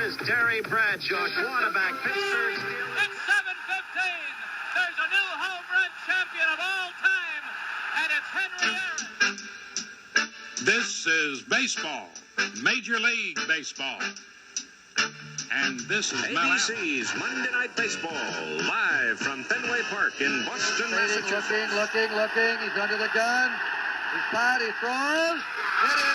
is Terry Bradshaw, quarterback, Pittsburgh Steelers. It's 7:15. There's a new home run champion of all time, and it's Henry Aaron. This is baseball, Major League Baseball. And this is ABC's Monday Night Baseball, live from Fenway Park in Boston, Massachusetts. Looking. He's under the gun. He's tied. He throws. It is.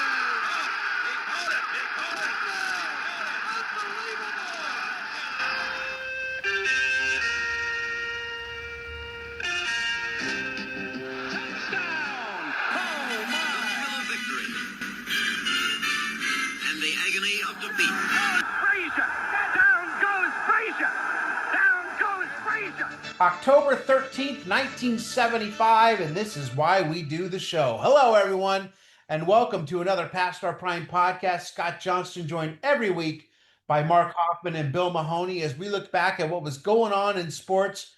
October 13th, 1975, and this is why we do the show. Hello, everyone, and welcome to another Past Our Prime podcast. Scott Johnston joined every week by Mark Hoffman and Bill Mahoney as we look back at what was going on in sports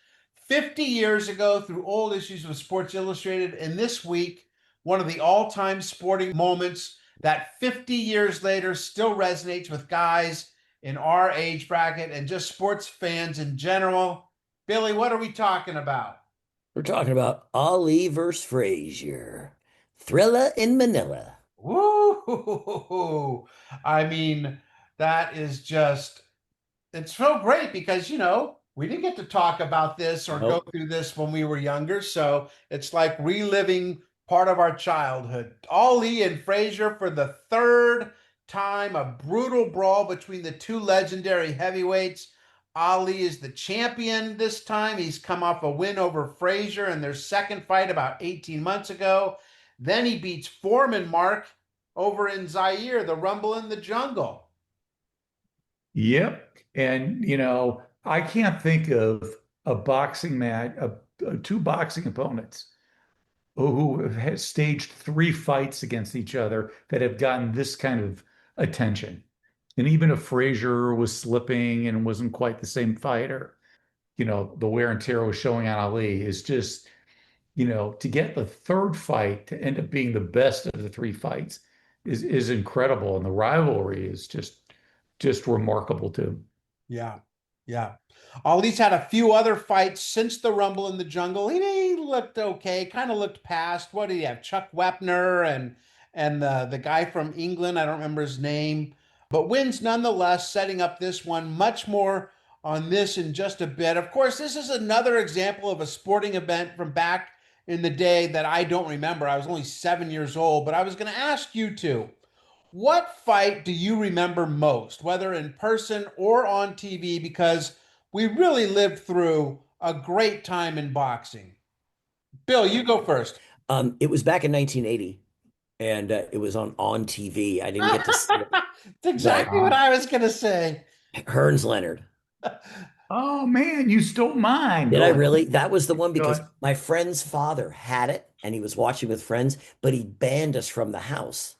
50 years ago through old issues of Sports Illustrated, and this week, one of the all-time sporting moments that 50 years later still resonates with guys in our age bracket and just sports fans in general. Billy, what are we talking about? We're talking about Ali versus Frazier. Thrilla in Manila. Woo! I mean, that is just, it's so great because, you know, we didn't get to talk about this or go through this when we were younger. So it's like reliving part of our childhood. Ali and Frazier for the third time, a brutal brawl between the two legendary heavyweights. Ali is the champion this time. He's come off a win over Frazier in their second fight about 18 months ago. Then he beats Foreman Mark over in Zaire, the Rumble in the Jungle. Yep. And, you know, I can't think of a boxing match, two boxing opponents who have staged three fights against each other that have gotten this kind of attention. And even if Frazier was slipping and wasn't quite the same fighter, you know, the wear and tear was showing on Ali is just, you know, to get the third fight to end up being the best of the three fights is incredible. And the rivalry is just remarkable too. Yeah. Ali's had a few other fights since the Rumble in the Jungle. He looked okay, kind of looked past. What did he have? Chuck Wepner and the guy from England, I don't remember his name. But wins nonetheless, setting up this one. Much more on this in just a bit. Of course, this is another example of a sporting event from back in the day that I don't remember. I was only 7 years old, but I was going to ask you two, what fight do you remember most, whether in person or on TV? Because we really lived through a great time in boxing. Bill, you go first. It was back in 1980. And it was on TV. I didn't get to see it. That's exactly what I was going to say. Hearns Leonard. Oh, man, you stole mine. Did I really? That was the one because my friend's father had it and he was watching with friends, but he banned us from the house.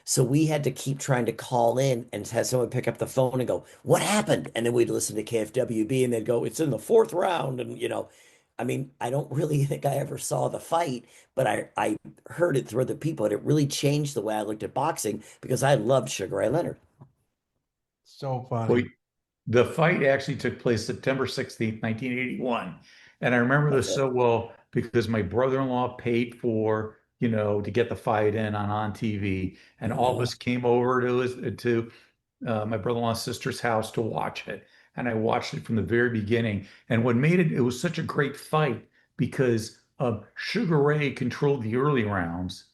So we had to keep trying to call in and have someone pick up the phone and go, what happened? And then we'd listen to KFWB and they'd go, it's in the fourth round. And, you know, I mean, I don't really think I ever saw the fight, but I heard it through other people, and it really changed the way I looked at boxing because I loved Sugar Ray Leonard. So funny. The fight actually took place September 16th, 1981. And I remember this so well because my brother-in-law paid for, you know, to get the fight on TV. And all of us came over to my brother-in-law's sister's house to watch it. And I watched it from the very beginning. And what made it was such a great fight because Sugar Ray controlled the early rounds.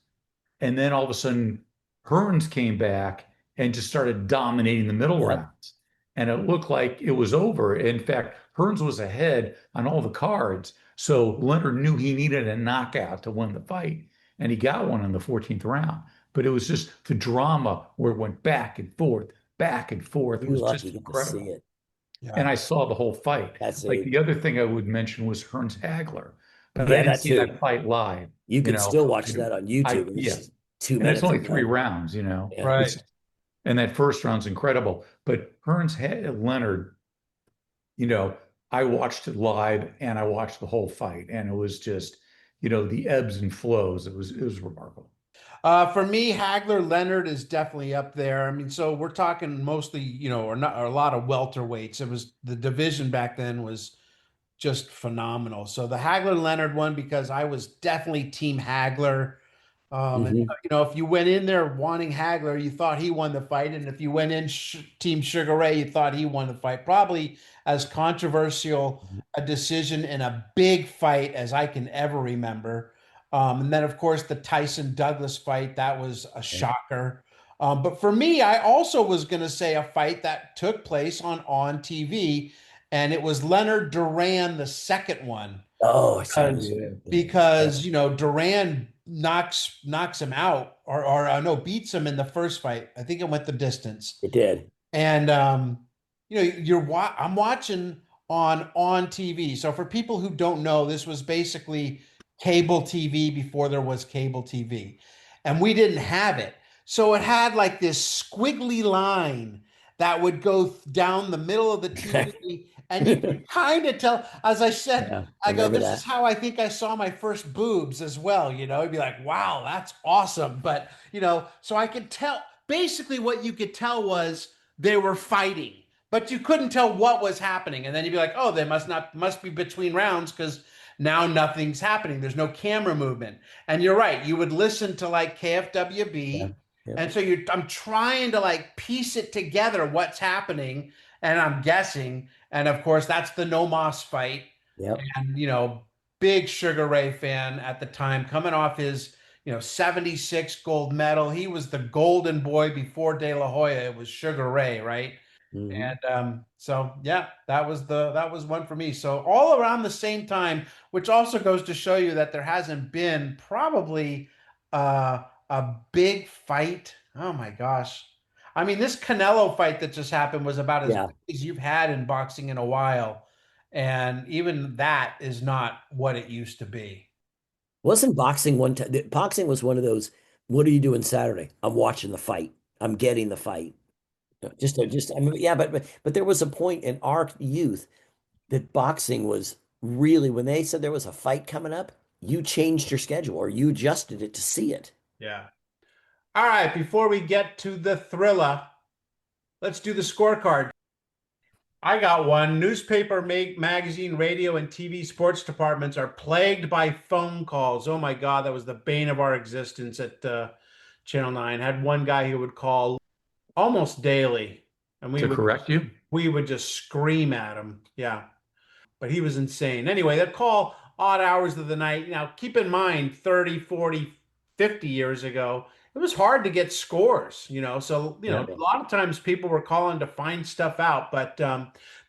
And then all of a sudden, Hearns came back and just started dominating the middle rounds. And it looked like it was over. In fact, Hearns was ahead on all the cards. So Leonard knew he needed a knockout to win the fight. And he got one in the 14th round. But it was just the drama where it went back and forth. It was just incredible. To see it. Yeah. And I saw the whole fight. The other thing I would mention was Hearns Hagler. But I didn't see that fight live. You can still watch that on YouTube. It's 2 minutes. It's only 3 rounds, you know. Yeah. Right. And that first round's incredible. But Hearns Leonard, you know, I watched it live and I watched the whole fight. And it was just, you know, the ebbs and flows. It was remarkable. For me, Hagler Leonard is definitely up there. I mean, so we're talking mostly, or not, or a lot of welterweights. It was the division back then was just phenomenal. So the Hagler Leonard one because I was definitely Team Hagler. And Hmm. if you went in there wanting Hagler, you thought he won the fight, and if you went in Team Sugar Ray, you thought he won the fight. Probably as controversial a decision in a big fight as I can ever remember. And then, of course, the Tyson Douglas fight that was a shocker. But for me, I also was going to say a fight that took place on TV, and it was Leonard Duran, the second one Oh, I saw because you. because Duran knocks him out or no beats him in the first fight. I think it went the distance. It did. And I'm watching on TV. So for people who don't know, this was basically cable TV before there was cable TV. And we didn't have it. So it had like this squiggly line that would go down the middle of the TV. And you could kind of tell, as I said, Yeah, I go, remember this that. is how I think I saw my first boobs as well. It'd be like, wow, that's awesome. But, so I could tell basically what you could tell was they were fighting, but you couldn't tell what was happening. And then you'd be like, oh, they must be between rounds because now nothing's happening. There's no camera movement. And you're right. You would listen to like Yeah. KFWB. Yeah. And so I'm trying to like piece it together what's happening. And I'm guessing. And of course, that's the No Moss fight. Yep. And, big Sugar Ray fan at the time, coming off his, 76 gold medal. He was the golden boy before De La Hoya. It was Sugar Ray, right? Mhm. And so yeah, that was one for me. So all around the same time, which also goes to show you that there hasn't been probably a big fight. Oh my gosh. I mean, this Canelo fight that just happened was about as Yeah. big as you've had in boxing in a while. And even that is not what it used to be. Wasn't boxing one time? Boxing was one of those. What are you doing Saturday? I'm watching the fight. I'm getting the fight. I mean, yeah, but there was a point in our youth that boxing was really when they said there was a fight coming up, you changed your schedule or you adjusted it to see it. Yeah. All right, before we get to the Thrilla, let's do the scorecard. I got one. Newspaper, magazine, radio, and TV sports departments are plagued by phone calls. Oh my God, that was the bane of our existence at Channel 9. Had one guy who would call almost daily, and To correct you? we would just scream at him. Yeah, but he was insane. Anyway, they'd call odd hours of the night. Now, keep in mind, 30, 40, 50 years ago, it was hard to get scores, so, Yeah. a lot of times people were calling to find stuff out. But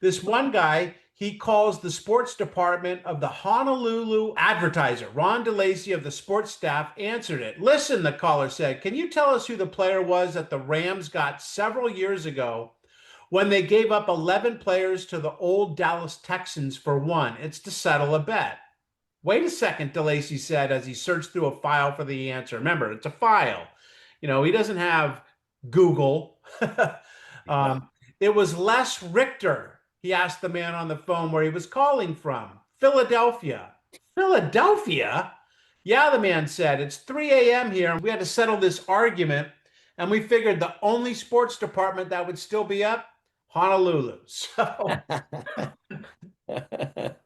this one guy, he calls the sports department of the Honolulu Advertiser. Ron DeLacy of the sports staff answered it. Listen, the caller said, can you tell us who the player was that the Rams got several years ago when they gave up 11 players to the old Dallas Texans for one? It's to settle a bet. Wait a second, DeLacy said as he searched through a file for the answer. Remember, it's a file. He doesn't have Google. It was Les Richter. He asked the man on the phone where he was calling from. Philadelphia. Philadelphia? Yeah, the man said. It's 3 a.m. here, and we had to settle this argument. And we figured the only sports department that would still be up, Honolulu. So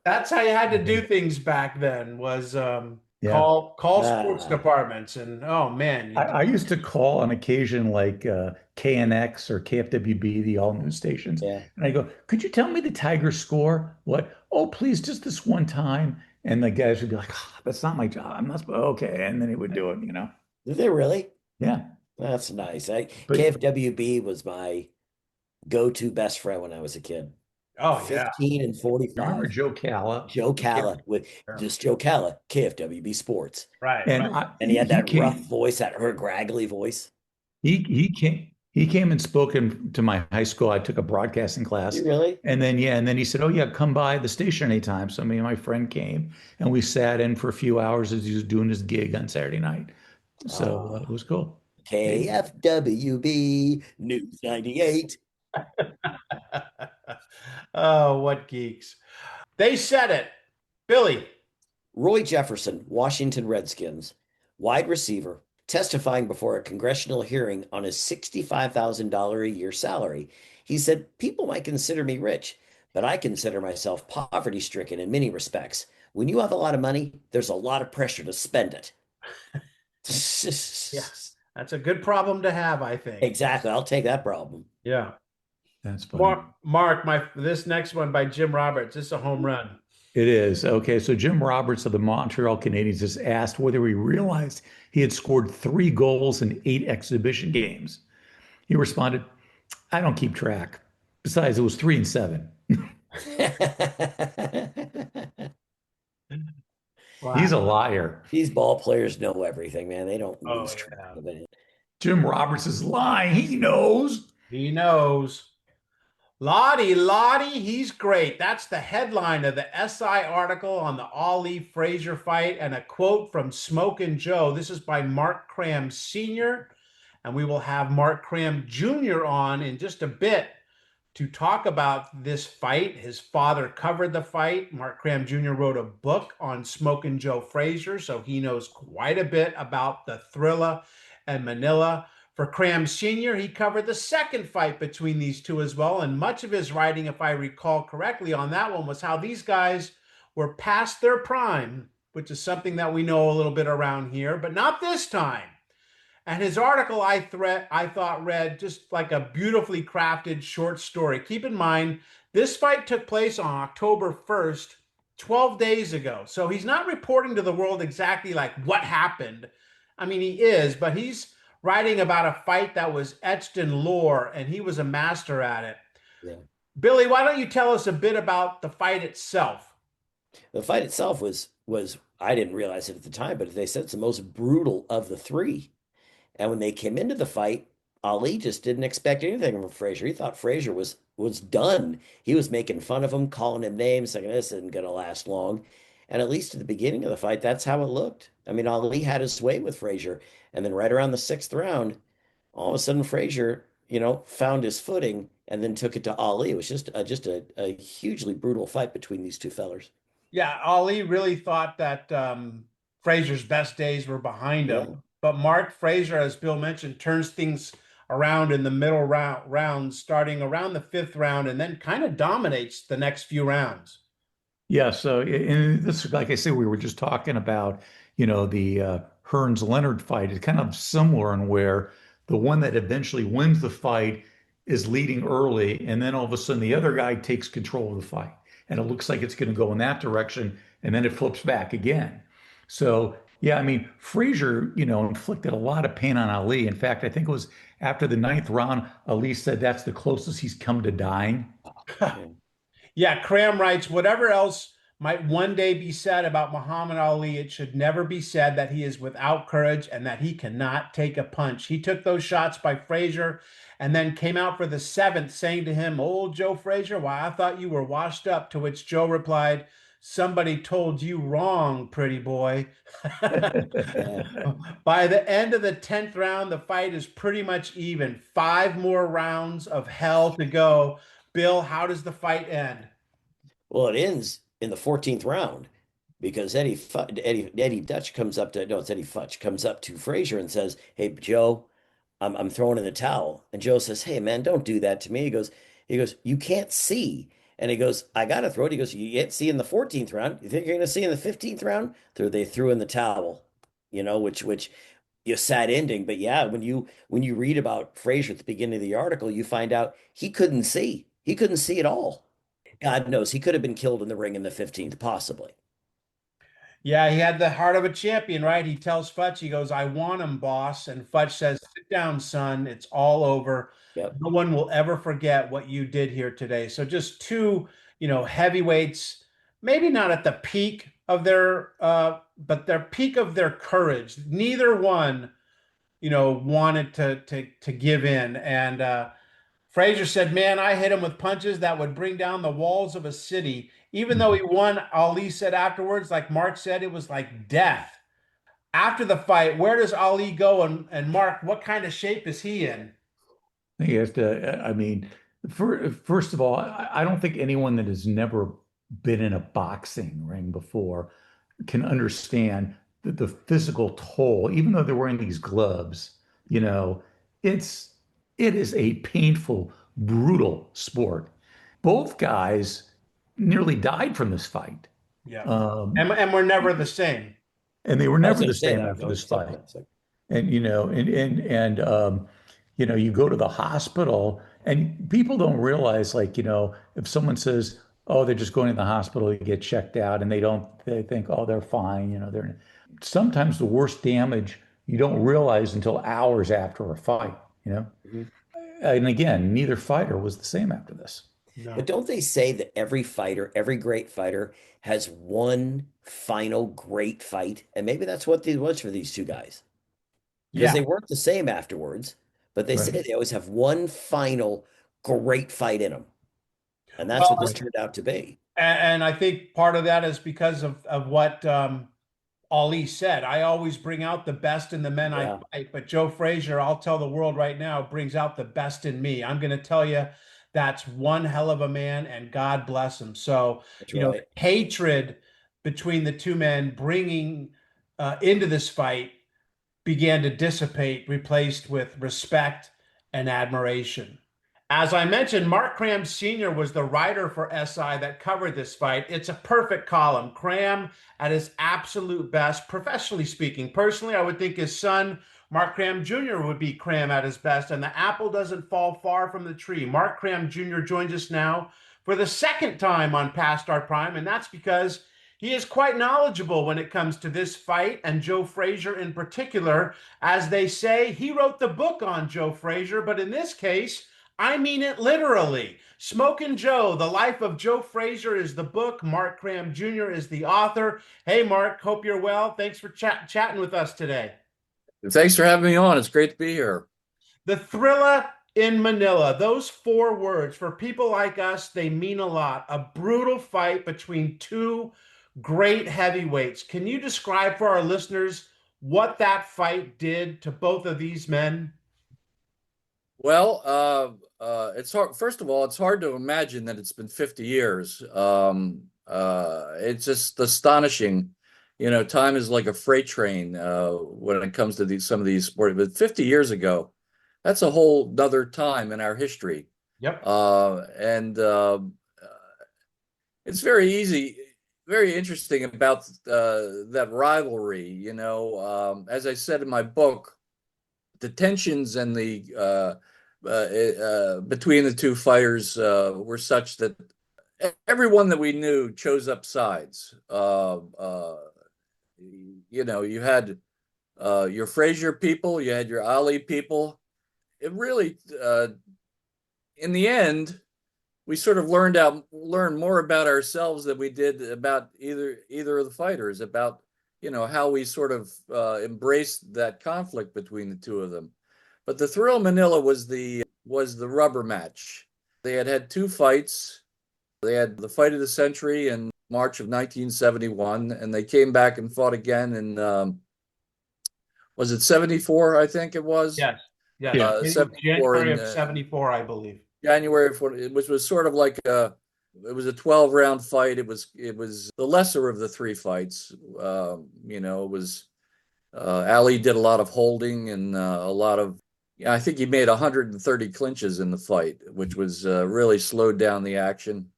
that's how you had to do things back then was call sports departments. And oh man, I used to call on occasion like KNX or KFWB, the all news stations. Yeah. And I go, could you tell me the Tigers score? What? Oh, please, just this one time. And the guys would be like, oh, that's not my job. I'm not supposed okay. And then he would do it, Did they really? Yeah. That's nice. But- KFWB was my go-to best friend when I was a kid. oh yeah. 15 and I 45. remember Joe Calla. Joe Calla with just Joe Calla, KFWB Sports. Right. And, right. And he had that rough voice, that graggly voice. He came and spoke to my high school. I took a broadcasting class. Really? And then he said, oh yeah, come by the station anytime. So me and my friend came and we sat in for a few hours as he was doing his gig on Saturday night. So it was cool. KFWB News 98. Oh, what geeks. They said it. Billy. Roy Jefferson, Washington Redskins, wide receiver, testifying before a congressional hearing on his $65,000 a year salary. He said, "People might consider me rich, but I consider myself poverty-stricken in many respects. When you have a lot of money, there's a lot of pressure to spend it." Yes, that's a good problem to have, I think. Exactly. I'll take that problem. Yeah. That's funny. Mark, this next one by Jim Roberts. This is a home run. It is. Okay, so Jim Roberts of the Montreal Canadiens is asked whether he realized he had scored 3 goals in 8 exhibition games. He responded, "I don't keep track. Besides, it was 3 and 7." Wow. He's a liar. These ball players know everything, man. They don't Oh, lose track yeah. of it. Jim Roberts is lying. He knows. He knows. Lottie, he's great. That's the headline of the SI article on the Ali Frazier fight, and a quote from Smokin' Joe. This is by Mark Cram Sr., and we will have Mark Cram Jr. on in just a bit to talk about this fight. His father covered the fight. Mark Cram Jr. wrote a book on Smokin' Joe Frazier, so he knows quite a bit about the Thrilla and Manila. For Cram Sr., he covered the second fight between these two as well, and much of his writing, if I recall correctly on that one, was how these guys were past their prime, which is something that we know a little bit around here, but not this time. And his article, I thought read just like a beautifully crafted short story. Keep in mind, this fight took place on October 1st, 12 days ago. So he's not reporting to the world exactly like what happened. I mean, he is, but he's writing about a fight that was etched in lore, and he was a master at it. Yeah. Billy, why don't you tell us a bit about the fight itself? The fight itself was I didn't realize it at the time, but they said it's the most brutal of the three. And when they came into the fight, Ali just didn't expect anything from Frazier. He thought Frazier was done. He was making fun of him, calling him names, saying this isn't going to last long. And at least at the beginning of the fight, that's how it looked. I mean, Ali had his way with Frazier. And then right around the 6th round, all of a sudden Frazier, found his footing and then took it to Ali. It was just a hugely brutal fight between these two fellers. Yeah, Ali really thought that Frazier's best days were behind him. Yeah. But Mark Frazier, as Bill mentioned, turns things around in the middle rounds, starting around the 5th round, and then kind of dominates the next few rounds. Yeah, so and this, like I said, we were just talking about, the Hearns Leonard fight. It's kind of similar in where the one that eventually wins the fight is leading early, and then all of a sudden the other guy takes control of the fight, and it looks like it's going to go in that direction, and then it flips back again. So yeah, I mean, Frazier, inflicted a lot of pain on Ali. In fact, I think it was after the 9th round, Ali said that's the closest he's come to dying. Yeah, Cram writes, whatever else might one day be said about Muhammad Ali, it should never be said that he is without courage and that he cannot take a punch. He took those shots by Frazier and then came out for the 7th, saying to him, "Old Joe Frazier, why, I thought you were washed up," to which Joe replied, "Somebody told you wrong, pretty boy." By the end of the 10th round, the fight is pretty much even. 5 more rounds of hell to go. Bill, how does the fight end? Well, it ends in the 14th round because Eddie Dutch comes up to it's Eddie Fuchs comes up to Frazier and says, "Hey, Joe, I'm throwing in the towel." And Joe says, "Hey, man, don't do that to me." He goes, "You can't see." And he goes, "I got to throw it." He goes, "You can't see in the 14th round. You think you're going to see in the 15th round?" They threw in the towel, which you sad ending. But yeah, when you read about Frazier at the beginning of the article, you find out he couldn't see. He couldn't see at all. God knows he could have been killed in the ring in the 15th, possibly. Yeah, he had the heart of a champion, right? He tells Futch, he goes, "I want him, boss." And Futch says, "Sit down, son. It's all over. Yep. No one will ever forget what you did here today." So just two, heavyweights, maybe not at the peak of their, but their peak of their courage. Neither one, wanted to give in. And Frazier said, "Man, I hit him with punches that would bring down the walls of a city." Even though he won, Ali said afterwards, like Mark said, it was like death. After the fight, where does Ali go? And Mark, what kind of shape is he in? He has to, I mean, first of all, I don't think anyone that has never been in a boxing ring before can understand the physical toll, even though they're wearing these gloves, you know, it's it is a painful, brutal sport. Both guys nearly died from this fight. Yeah. Um, And we're never the same. and they were I was never going the to say same that. after No, this it's like fight. that. It's like, And you know, you go to the hospital and people don't realize, like, you know, if someone says, oh, they're just going to the hospital to get checked out, and they think, oh, they're fine, you know, they're sometimes the worst damage you don't realize until hours after a fight, you know. mhm. And again, neither fighter was the same after this. But No. don't they say that every fighter, every great fighter, has one final great fight? And maybe that's what it was for these two guys, because Yeah. they weren't the same afterwards. But they say Right. they always have one final great fight in them, and that's what this Well, turned out to be. and I think part of that is because of what Ali said. I always bring out the best in the men I Yeah, fight, but Joe Frazier, I'll tell the world right now, brings out the best in me. I'm going to tell you that's one hell of a man, and God bless him. So, that's you know, right. hatred between the two men bringing into this fight began to dissipate, replaced with respect and admiration. As I mentioned, Mark Cram Sr. was the writer for SI that covered this fight. It's a perfect column. Cram at his absolute best, professionally speaking. Personally, I would think his son, Mark Cram Jr., would be Cram at his best, and the apple doesn't fall far from the tree. Mark Cram Jr. joins us now for the second time on Past Our Prime, and that's because he is quite knowledgeable when it comes to this fight and Joe Frazier in particular. As they say, he wrote the book on Joe Frazier, but in this case, I mean it literally. Smokin' Joe, The Life of Joe Frazier is the book. Mark Cram Jr. is the author. Hey, Mark, hope you're well. Thanks for chatting with us today. Thanks for having me on. It's great to be here. The Thrilla in Manila, those four words, for people like us, they mean a lot. A brutal fight between two great heavyweights. Can you describe for our listeners what that fight did to both of these men? Well, it's hard. First of all, it's hard to imagine that it's been 50 years. It's just astonishing. You know, time is like a freight train when it comes to some of these sports. But 50 years ago, that's a whole nother time in our history. Yep. And it's very interesting about that rivalry. You know, as I said in my book, the tensions and the between the two fighters were such that everyone that we knew chose up sides. You know, you had your Frazier people, you had your Ali people. It really, in the end, we sort of learned more about ourselves than we did about either of the fighters, about, you know, how we sort of embraced that conflict between the two of them. But the Thrill Manila was the rubber match. They had two fights. They had the fight of the century in March of 1971, and they came back and fought again in was it 74? I think it was. Yes. Yes. Yeah. 74 January in of 74, I believe. January, which was sort of like it was a 12-round fight. It was the lesser of the three fights. You know, it was Ali did a lot of holding and a lot of, yeah, I think he made 130 clinches in the fight, which was really slowed down the action.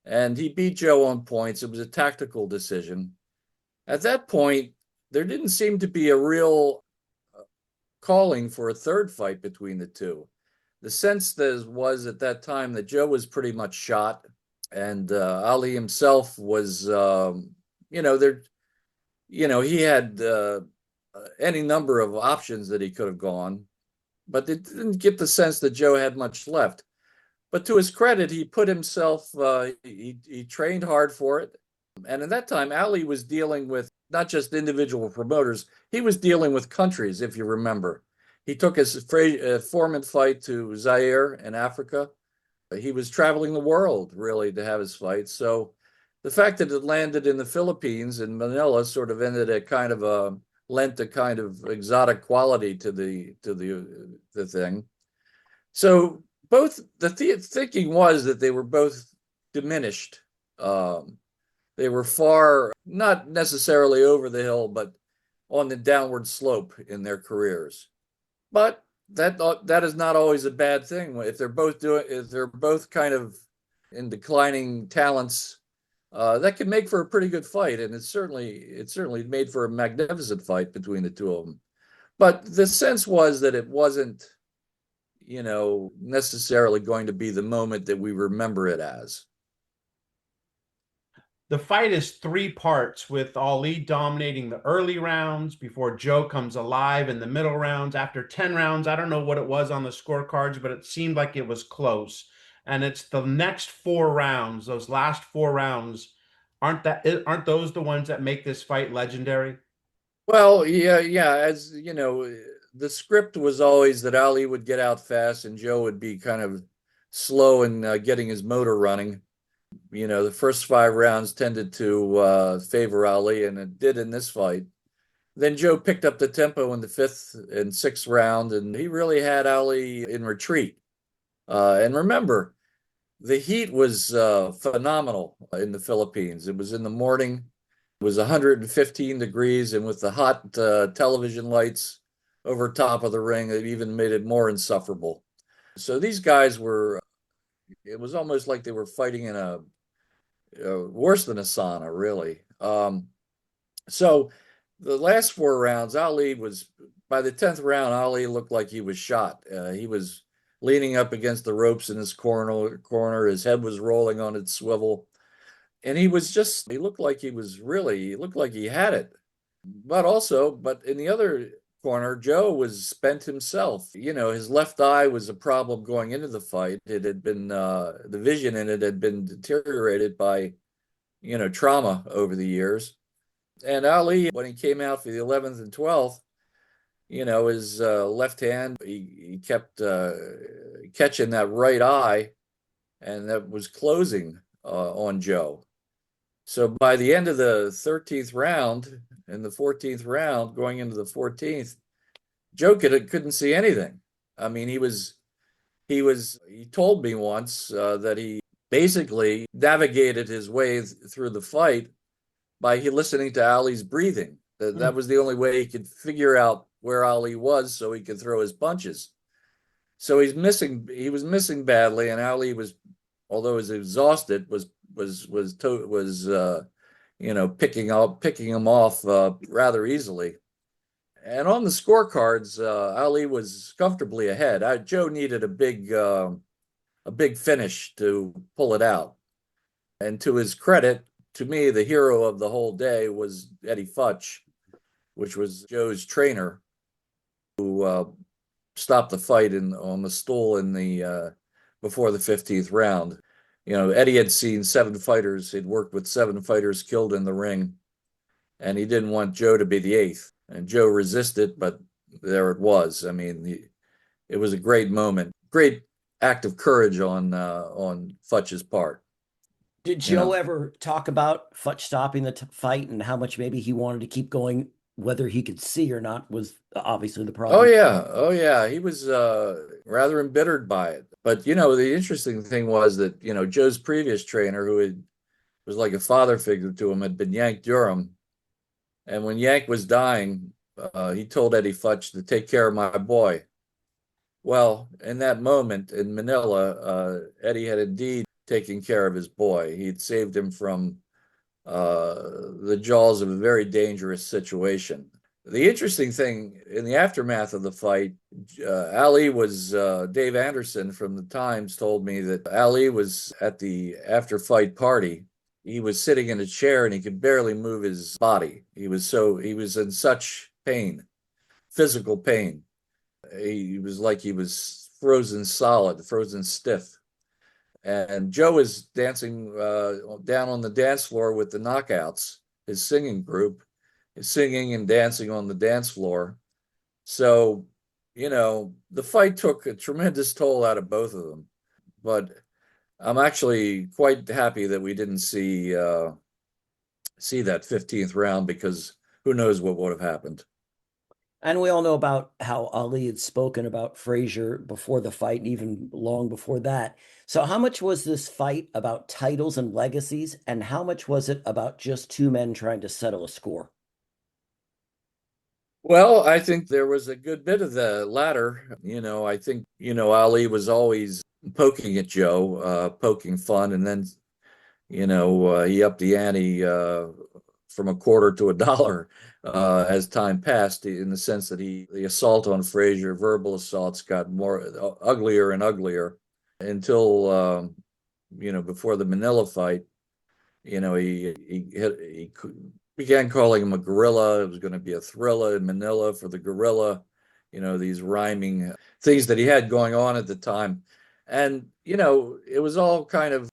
And he beat Joe on points. It was a tactical decision. At that point, there didn't seem to be a real calling for a third fight between the two. The sense was at that time that Joe was pretty much shot, and Ali himself was, you know, there, you know, he had any number of options that he could have gone, but it didn't get the sense that Joe had much left. But to his credit, he put himself, he trained hard for it. And at that time, Ali was dealing with not just individual promoters, he was dealing with countries, if you remember. He took his Foreman fight to Zaire in Africa. He was traveling the world, really, to have his fight. So the fact that it landed in the Philippines in Manila sort of lent a kind of exotic quality to the thing. So both the thinking was that they were both diminished. They were far, not necessarily over the hill, but on the downward slope in their careers. But that is not always a bad thing. If they're both kind of in declining talents, that can make for a pretty good fight, and it certainly made for a magnificent fight between the two of them. But the sense was that it wasn't, necessarily going to be the moment that we remember it as. The fight is 3 parts, with Ali dominating the early rounds before Joe comes alive in the middle rounds. After 10 rounds, I don't know what it was on the scorecards, but it seemed like it was close. And it's the next 4 rounds, those last 4 rounds, aren't those the ones that make this fight legendary? Well, yeah. As you know, the script was always that Ali would get out fast and Joe would be kind of slow in getting his motor running. The first 5 rounds tended to favor Ali, and it did in this fight. Then Joe picked up the tempo in the 5th and 6th round, and he really had Ali in retreat. And remember, the heat was phenomenal in the Philippines. It was in the morning. It was 115 degrees, and with the hot television lights over top of the ring, it even made it more insufferable. So these guys it was almost like they were fighting in a worse than a sauna, really. So the last 4 rounds, by the 10th round, Ali looked like he was shot. He was leaning up against the ropes in his corner. His head was rolling on its swivel. And he looked like he had it. But in the other corner, Joe was spent himself. His left eye was a problem going into the fight. It had been, the vision in it had been deteriorated by, trauma over the years. And Ali, when he came out for the 11th and 12th, his left hand, he kept catching that right eye, and that was closing on Joe. So by the end of the 13th round, in the 14th round, going into the 14th, Joe couldn't see anything. I mean, he told me once that he basically navigated his way through the fight by listening to Ali's breathing. That was the only way he could figure out where Ali was so he could throw his punches. So he was missing badly, and Ali although he was exhausted, was picking him off rather easily. And on the scorecards, Ali was comfortably ahead. Joe needed a big finish to pull it out. And to his credit, to me, the hero of the whole day was Eddie Fuchs, which was Joe's trainer, who stopped the fight on the stool before the 15th round. Eddie had seen 7 fighters. He'd worked with 7 fighters killed in the ring, and he didn't want Joe to be the 8th. And Joe resisted, but there it was. I mean, it was a great moment, great act of courage on Futch's part. Did Joe ever talk about Futch stopping the fight and how much maybe he wanted to keep going, whether he could see or not was obviously the problem? Oh yeah. He was rather embittered by it. But the interesting thing was that Joe's previous trainer, who was like a father figure to him, had been Yank Durham. And when Yank was dying, he told Eddie Fuchs to take care of my boy. Well, in that moment in Manila, Eddie had indeed taken care of his boy. He'd saved him from the jaws of a very dangerous situation. The interesting thing in the aftermath of the fight, Dave Anderson from the Times told me that Ali was at the after-fight party. He was sitting in a chair and he could barely move his body. He was in such pain, physical pain. He was like he was frozen solid, frozen stiff. And Joe was dancing down on the dance floor with the Knockouts, his singing group, singing and dancing on the dance floor. So, the fight took a tremendous toll out of both of them. But I'm actually quite happy that we didn't see that 15th round, because who knows what would have happened. And we all know about how Ali had spoken about Frazier before the fight, and even long before that. So how much was this fight about titles and legacies, and how much was it about just 2 men trying to settle a score? Well, I think there was a good bit of the latter. I think, Ali was always poking at Joe, poking fun, and then, he upped the ante from a quarter to a dollar as time passed, in the sense that the assault on Frazier, verbal assaults, got more uglier and uglier until, before the Manila fight, he began calling him a gorilla. It was going to be a Thrilla in Manila for the gorilla, these rhyming things that he had going on at the time. And, it was all kind of,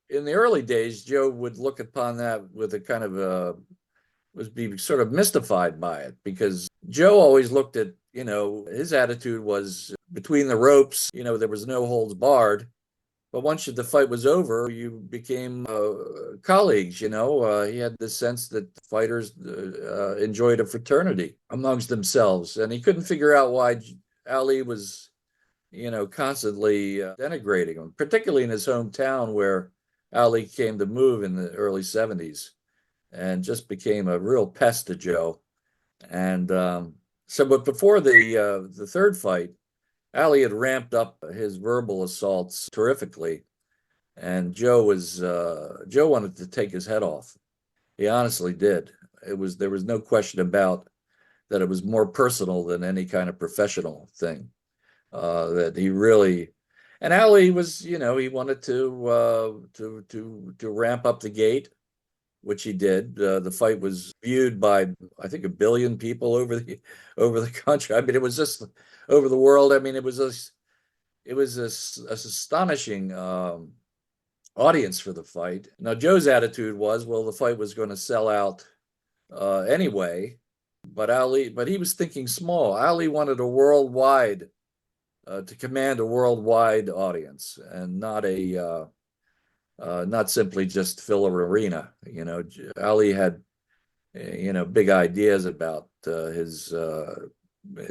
in the early days, Joe would look upon that with a kind of was be sort of mystified by it, because Joe always looked at, his attitude was between the ropes, there was no holds barred. But once the fight was over, you became colleagues. He had this sense that fighters enjoyed a fraternity amongst themselves, and he couldn't figure out why Ali was, constantly denigrating him, particularly in his hometown, where Ali came to move in the early '70s, and just became a real pest to Joe. And but before the third fight, Ali had ramped up his verbal assaults terrifically, and Joe wanted to take his head off. He honestly did. There was no question about that. It was more personal than any kind of professional thing. That he really, and Ali was, he wanted to ramp up the gate, which he did. The fight was viewed by, I think, 1 billion people over the country. I mean, it was just over the world. I mean, it was a astonishing audience for the fight. Now, Joe's attitude was, well, the fight was going to sell out anyway, but he was thinking small. Ali wanted a worldwide to command a worldwide audience, and not simply just fill an arena. Ali had, big ideas about his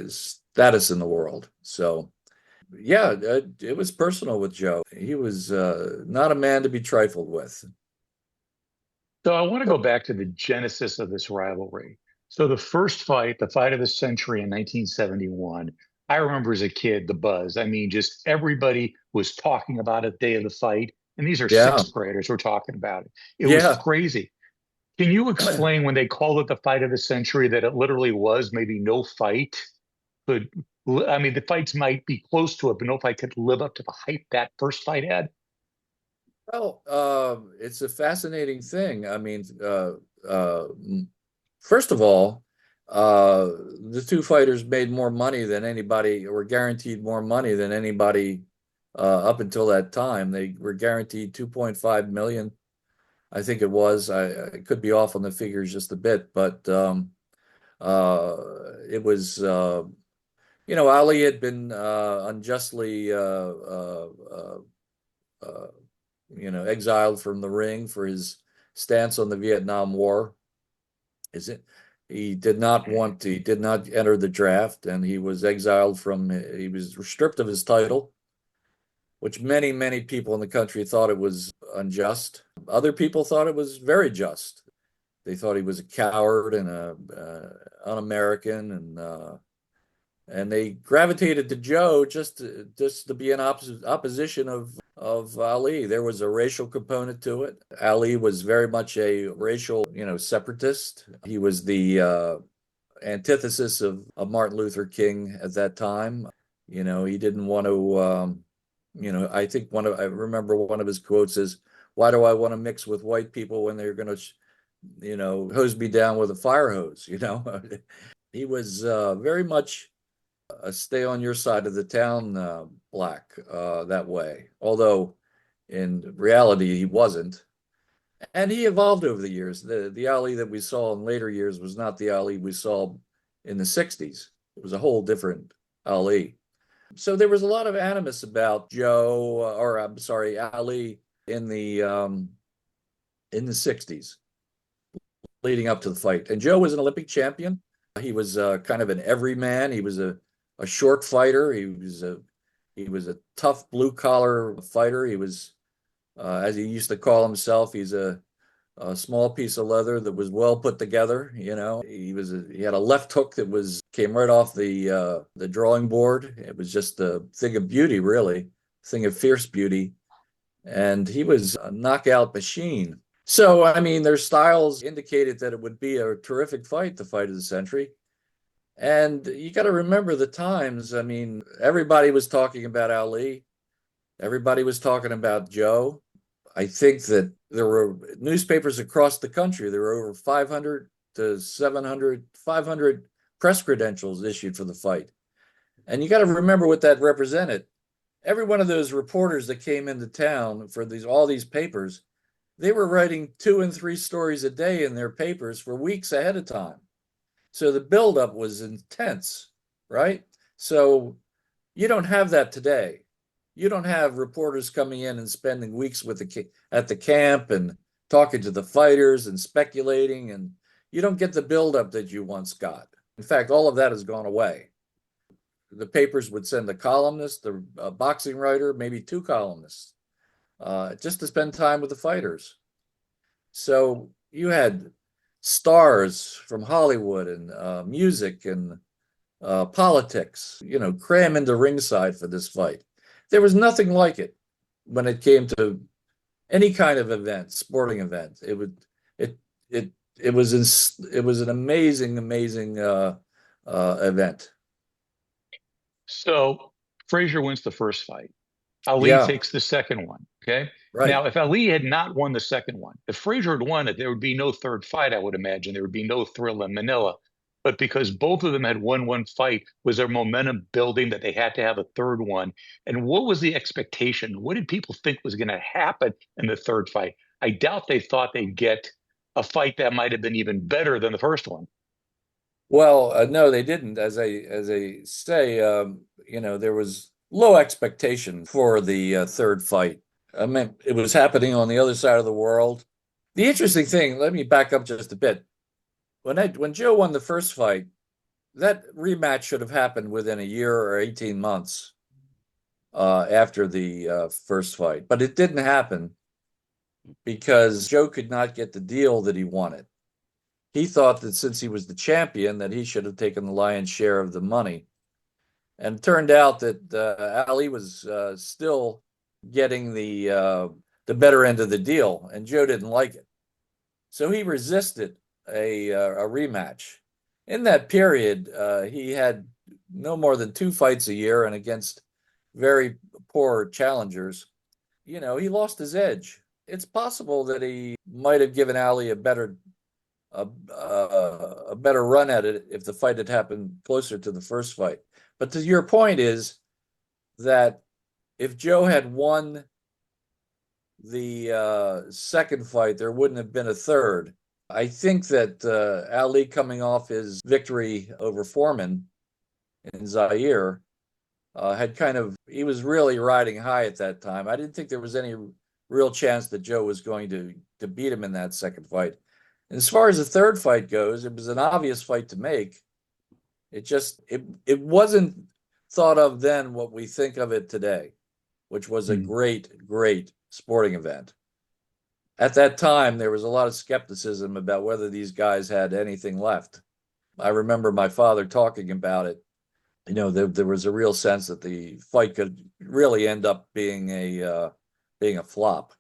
status in the world. So, yeah, it was personal with Joe. He was not a man to be trifled with. So I want to go back to the genesis of this rivalry. So the first fight, the fight of the century in 1971, I remember as a kid, the buzz. I mean, just everybody was talking about it the day of the fight. And these are Yeah. sixth graders who are talking about it. It was crazy. Can you explain, when they called it the fight of the century, that it literally was maybe no fight could, I mean, the fights might be close to it, but no fight could live up to the hype that first fight had? Well, it's a fascinating thing. I mean, first of all, the two fighters made more money than anybody, or guaranteed more money than anybody up until that time. They were guaranteed 2.5 million, I think it was. I could be off on the figures just a bit, but it was, Ali had been unjustly, exiled from the ring for his stance on the Vietnam War. He did not enter the draft, and he was exiled he was stripped of his title, which many, many people in the country thought it was unjust. Other people thought it was very just. They thought he was a coward and un-American, and they gravitated to Joe just to be in opposition of Ali. There was a racial component to it. Ali was very much a racial, separatist. He was the antithesis of Martin Luther King at that time. He didn't want to. I think I remember one of his quotes is, "Why do I want to mix with white people when they're going to, hose me down with a fire hose?" He was very much a stay on your side of the town black that way. Although in reality he wasn't. And he evolved over the years. The Ali that we saw in later years was not the Ali we saw in the '60s. It was a whole different Ali. So there was a lot of animus about Ali in the '60s, leading up to the fight. And Joe was an Olympic champion. He was kind of an everyman. He was a short fighter. He was a tough blue collar fighter. He was, as he used to call himself, he's a a small piece of leather that was well put together. You know, he had a left hook that came right off the drawing board. It was just a thing of beauty, really, thing of fierce beauty, and he was a knockout machine. So, I mean, their styles indicated that it would be a terrific fight, the fight of the century. And you got to remember the times. I mean, everybody was talking about Ali. Everybody was talking about Joe. I think that there were newspapers across the country. There were over 500 to 700, 500 press credentials issued for the fight. And you got to remember what that represented. Every one of those reporters that came into town for all these papers, they were writing 2 and 3 stories a day in their papers for weeks ahead of time. So the buildup was intense, right? So you don't have that today. You don't have reporters coming in and spending weeks at the camp and talking to the fighters and speculating, and you don't get the buildup that you once got. In fact, all of that has gone away. The papers would send a columnist, a boxing writer, maybe 2 columnists, just to spend time with the fighters. So you had stars from Hollywood and music and politics, cram into ringside for this fight. There was nothing like it when it came to any kind of event, sporting event. It was an amazing event. So Frazier wins the first fight. Ali takes the second one. Okay. Right. Now, if Ali had not won the second one, if Frazier had won it, there would be no third fight, I would imagine. There would be no Thrilla in Manila. But because both of them had won one fight, was there momentum building that they had to have a third one? And what was the expectation? What did people think was going to happen in the third fight? I doubt they thought they'd get a fight that might have been even better than the first one. Well, no, they didn't. As I say, there was low expectation for the third fight. I mean, it was happening on the other side of the world. The interesting thing, let me back up just a bit. When Joe won the first fight, that rematch should have happened within a year or 18 months after the first fight. But it didn't happen because Joe could not get the deal that he wanted. He thought that since he was the champion, that he should have taken the lion's share of the money. And it turned out that Ali was still getting the better end of the deal, and Joe didn't like it. So he resisted a rematch. In that period, he had no more than 2 fights a year, and against very poor challengers. He lost his edge. It's possible that he might have given Ali a better run at it if the fight had happened closer to the first fight. But to your point is that if Joe had won the second fight, there wouldn't have been a third. I think that Ali, coming off his victory over Foreman in Zaire, he was really riding high at that time. I didn't think there was any real chance that Joe was going to beat him in that second fight. And as far as the third fight goes, it was an obvious fight to make. It wasn't thought of then what we think of it today, which was a great sporting event. At that time, there was a lot of skepticism about whether these guys had anything left. I remember my father talking about it. There was a real sense that the fight could really end up being a flop.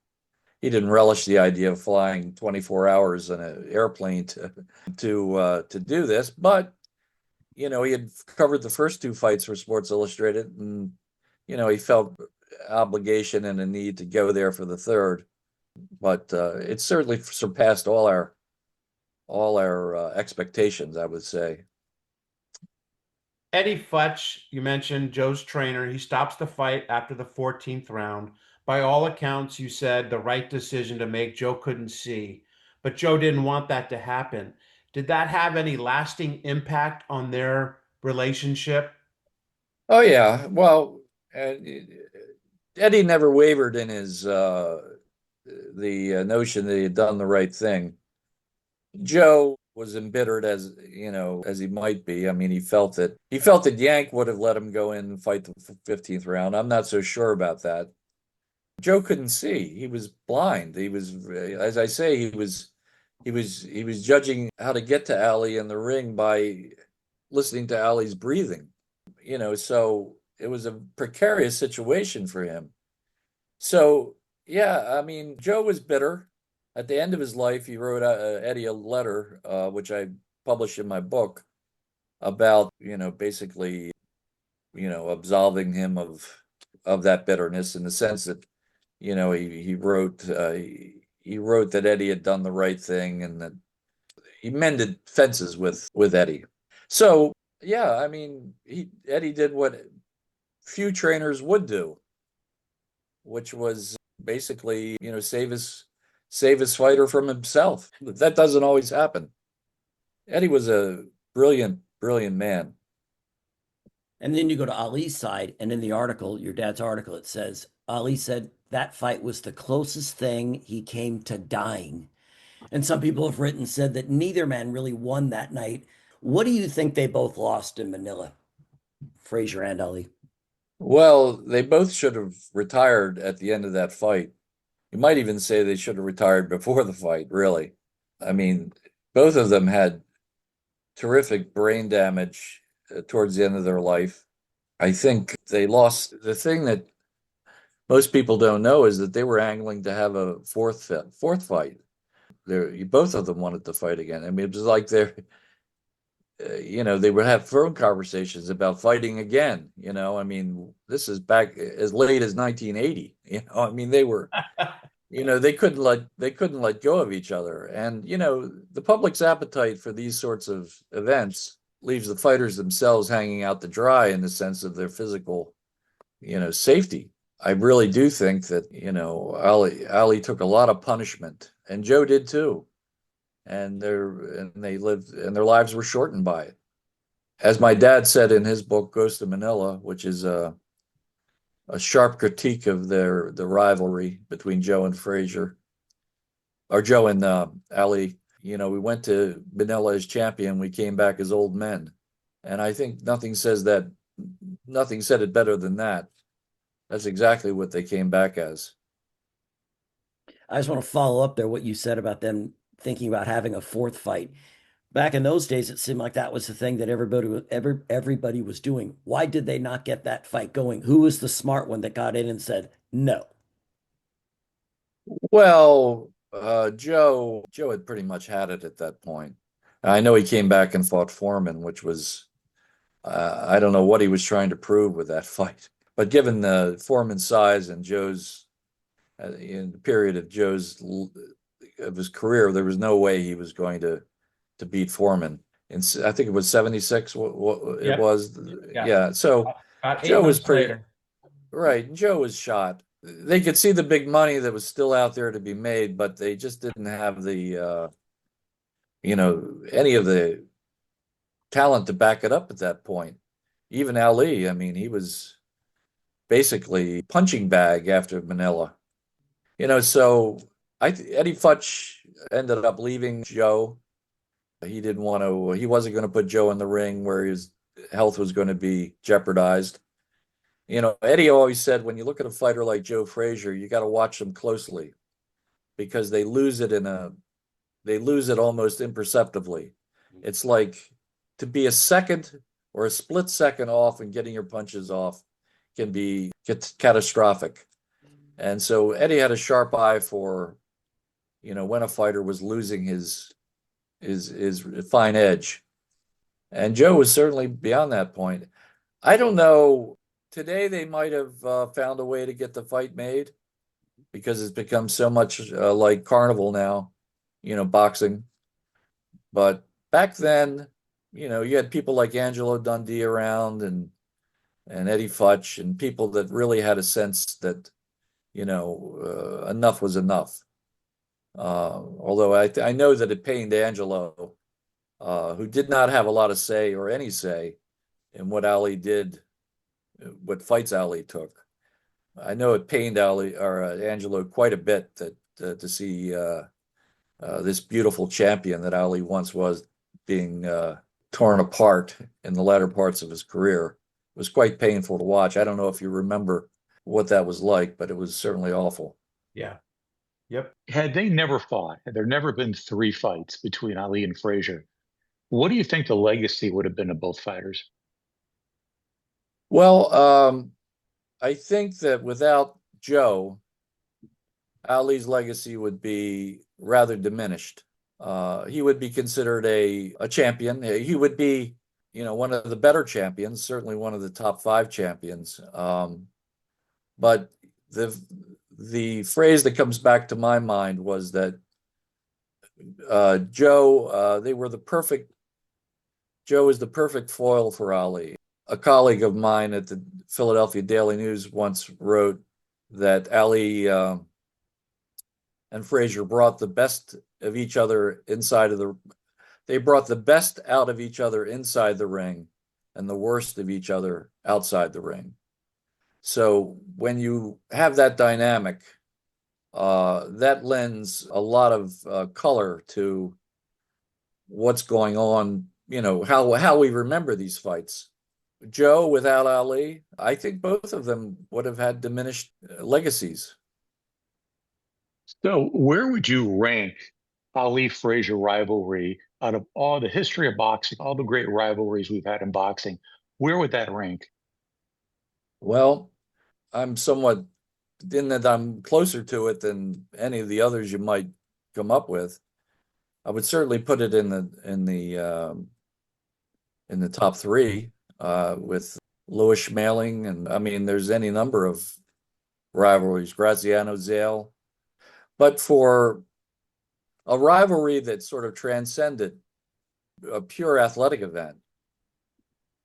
He didn't relish the idea of flying 24 hours in an airplane to do this, but he had covered the first 2 fights for Sports Illustrated, and he felt obligation and a need to go there for the third. But it certainly surpassed all our expectations, I would say. Eddie Fuchs, you mentioned Joe's trainer. He stops the fight after the 14th round. By all accounts, you said the right decision to make. Joe couldn't see, but Joe didn't want that to happen. Did that have any lasting impact on their relationship? Oh yeah, well, Eddie never wavered in his the notion that he had done the right thing. Joe was embittered as he might be. I mean, he felt that Yank would have let him go in and fight the 15th round. I'm not so sure about that. Joe couldn't see. He was blind. He was, as I say, he was judging how to get to Ali in the ring by listening to Ali's breathing. So it was a precarious situation for him. So yeah, I mean, Joe was bitter. At the end of his life, he wrote Eddie a letter, which I published in my book, about basically absolving him of that bitterness, in the sense that he wrote that Eddie had done the right thing, and that he mended fences with Eddie. So yeah, I mean, Eddie did what few trainers would do, which was basically save his fighter from himself. That doesn't always happen. Eddie was a brilliant man. And then you go to Ali's side, and in the article, your dad's article, it says Ali said that fight was the closest thing he came to dying. And some people have written said that neither man really won that night. What do you think they both lost in Manila, Frazier and Ali? Well, they both should have retired at the end of that fight. You might even say they should have retired before the fight, really. I mean, both of them had terrific brain damage towards the end of their life. I think they lost. The thing that most people don't know is that they were angling to have a fourth fight. Both of them wanted to fight again. I mean, it was like they would have phone conversations about fighting again. I mean, this is back as late as 1980. I mean, they were, they couldn't let go of each other. And the public's appetite for these sorts of events leaves the fighters themselves hanging out to dry, in the sense of their physical, safety. I really do think that Ali took a lot of punishment, and Joe did too. And they lived, and their lives were shortened by it. As my dad said in his book Ghost of Manila, which is a sharp critique of the rivalry between Joe and Frazier, or Joe and Ali. We went to Manila as champion. We came back as old men, and I think nothing said it better than that. That's exactly what they came back as. I just want to follow up there what you said about them thinking about having a fourth fight. Back in those days, it seemed like that was the thing that everybody was doing. Why did they not get that fight going? Who was the smart one that got in and said no? Well, Joe had pretty much had it at that point. I know he came back and fought Foreman, which was, I don't know what he was trying to prove with that fight. But given the Foreman's size and Joe's, in the period of his career, there was no way he was going to beat Foreman. And I think it was 76. What it was, yeah. So Joe was pretty right. Joe was shot. They could see the big money that was still out there to be made, but they just didn't have the, any of the talent to back it up at that point. Even Ali, I mean, he was basically punching bag after Manila. So Eddie Fuchs ended up leaving Joe. He wasn't going to put Joe in the ring where his health was going to be jeopardized. Eddie always said, when you look at a fighter like Joe Frazier, you got to watch them closely, because they lose it almost imperceptibly. It's like, to be a second or a split second off and getting your punches off can be catastrophic. And so Eddie had a sharp eye for, when a fighter was losing his fine edge. And Joe was certainly beyond that point. I don't know. Today they might have found a way to get the fight made, because it's become so much like carnival now, boxing. But back then, you had people like Angelo Dundee around, and Eddie Fuchs, and people that really had a sense that, enough was enough. Although I know that it pained Angelo, who did not have a lot of say, or any say, in what Ali did, what fights Ali took. I know it pained Angelo quite a bit that to see this beautiful champion that Ali once was being torn apart in the latter parts of his career. It was quite painful to watch. I don't know if you remember what that was like, but it was certainly awful. Yeah. Yep. Had they never fought, had there never been 3 fights between Ali and Frazier, what do you think the legacy would have been of both fighters? Well, I think that without Joe, Ali's legacy would be rather diminished. He would be considered a champion. He would be, one of the better champions, certainly one of the top 5 champions. But the phrase that comes back to my mind was that Joe is the perfect foil for Ali. A colleague of mine at the Philadelphia Daily News once wrote that Ali and Frazier brought the best of each other they brought the best out of each other inside the ring and the worst of each other outside the ring. So when you have that dynamic, that lends a lot of color to what's going on, how we remember these fights. Joe without Ali, I think both of them would have had diminished legacies. So where would you rank Ali-Frazier rivalry out of all the history of boxing, all the great rivalries we've had in boxing? Where would that rank? Well, I'm somewhat in that I'm closer to it than any of the others you might come up with. I would certainly put it in the top 3 with Louis Schmeling, and I mean there's any number of rivalries, Graziano Zale. But for a rivalry that sort of transcended a pure athletic event,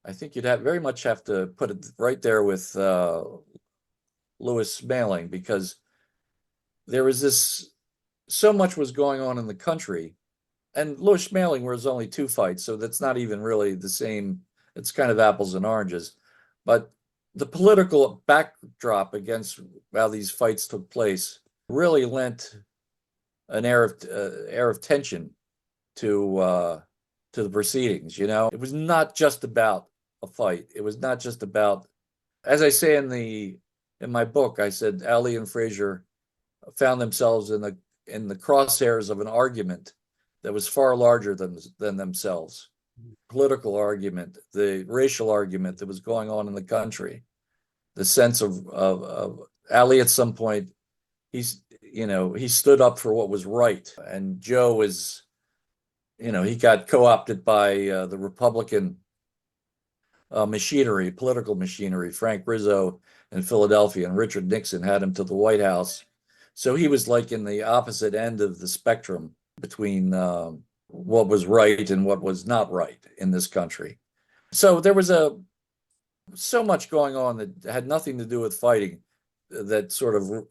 I think you'd very much have to put it right there with Louis Schmeling, because there was so much was going on in the country, and Louis Schmeling was only 2 fights, so that's not even really the same. It's kind of apples and oranges, but the political backdrop against how these fights took place really lent an air of tension to the proceedings. It was not just about a fight. It was not just about, as I say in my book, I said Ali and Frazier found themselves in the crosshairs of an argument that was far larger than themselves. Political argument, the racial argument that was going on in the country, the sense of Ali at some point, he stood up for what was right, and Joe was, he got co-opted by the Republican political machinery. Frank Rizzo in Philadelphia and Richard Nixon had him to the White House. So he was like in the opposite end of the spectrum between what was right and what was not right in this country. So there was so much going on that had nothing to do with fighting that sort of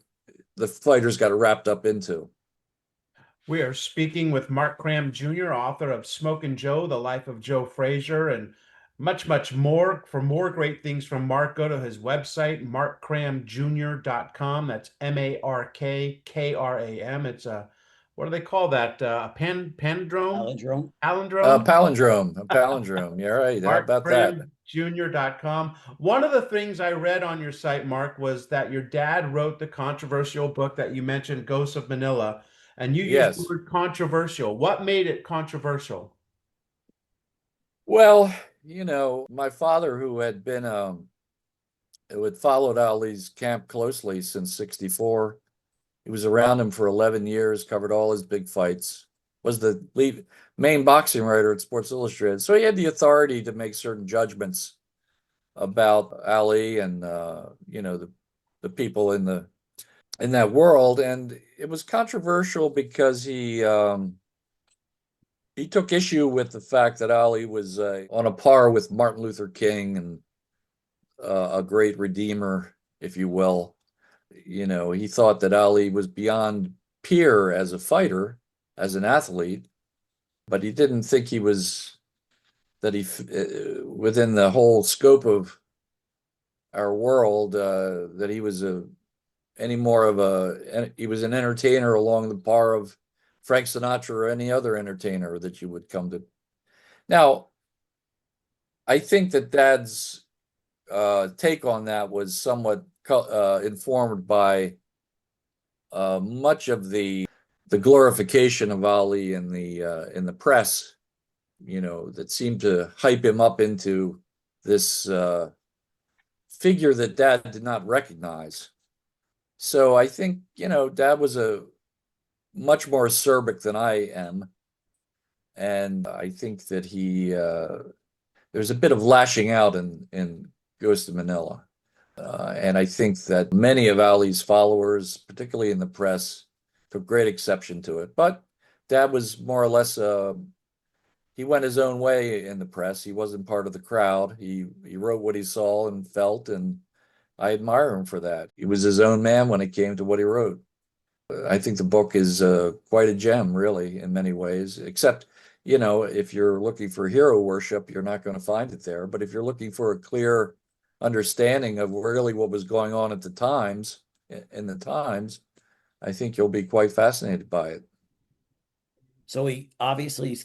the fighters got wrapped up into. We are speaking with Mark Cram Jr., author of Smokin' Joe, The Life of Joe Frazier, and much, much more. For more great things from Mark, go to his website, markkramjr.com. That's MARKKRAM. It's a, what do they call that? A palindrome? Palindrome. A palindrome. You're right. How about that? MarkKramJr.com. One of the things I read on your site, Mark, was that your dad wrote the controversial book that you mentioned, Ghosts of Manila, and you used the word controversial. What made it controversial? Well, my father, who had followed Ali's camp closely since '64, he was around him for 11 years, covered all his big fights, was the main boxing writer at Sports Illustrated. So he had the authority to make certain judgments about Ali and, the people in that world. And it was controversial because he took issue with the fact that Ali was on a par with Martin Luther King and a great redeemer, if you will. He thought that Ali was beyond peer as a fighter, as an athlete, but he didn't think he was, within the whole scope of our world, that he was he was an entertainer along the par of Frank Sinatra or any other entertainer that you would come to. Now, I think that Dad's take on that was somewhat informed by much of the glorification of Ali in the press, that seemed to hype him up into this figure that Dad did not recognize. So I think, Dad was a much more acerbic than I am. And I think that there's a bit of lashing out in Ghost of Manila. And I think that many of Ali's followers, particularly in the press, took great exception to it. But Dad was more or less, he went his own way in the press. He wasn't part of the crowd. He wrote what he saw and felt, and I admire him for that. He was his own man when it came to what he wrote. I think the book is quite a gem, really, in many ways, except, if you're looking for hero worship, you're not going to find it there. But if you're looking for a clear understanding of really what was going on at the times, I think you'll be quite fascinated by it. So he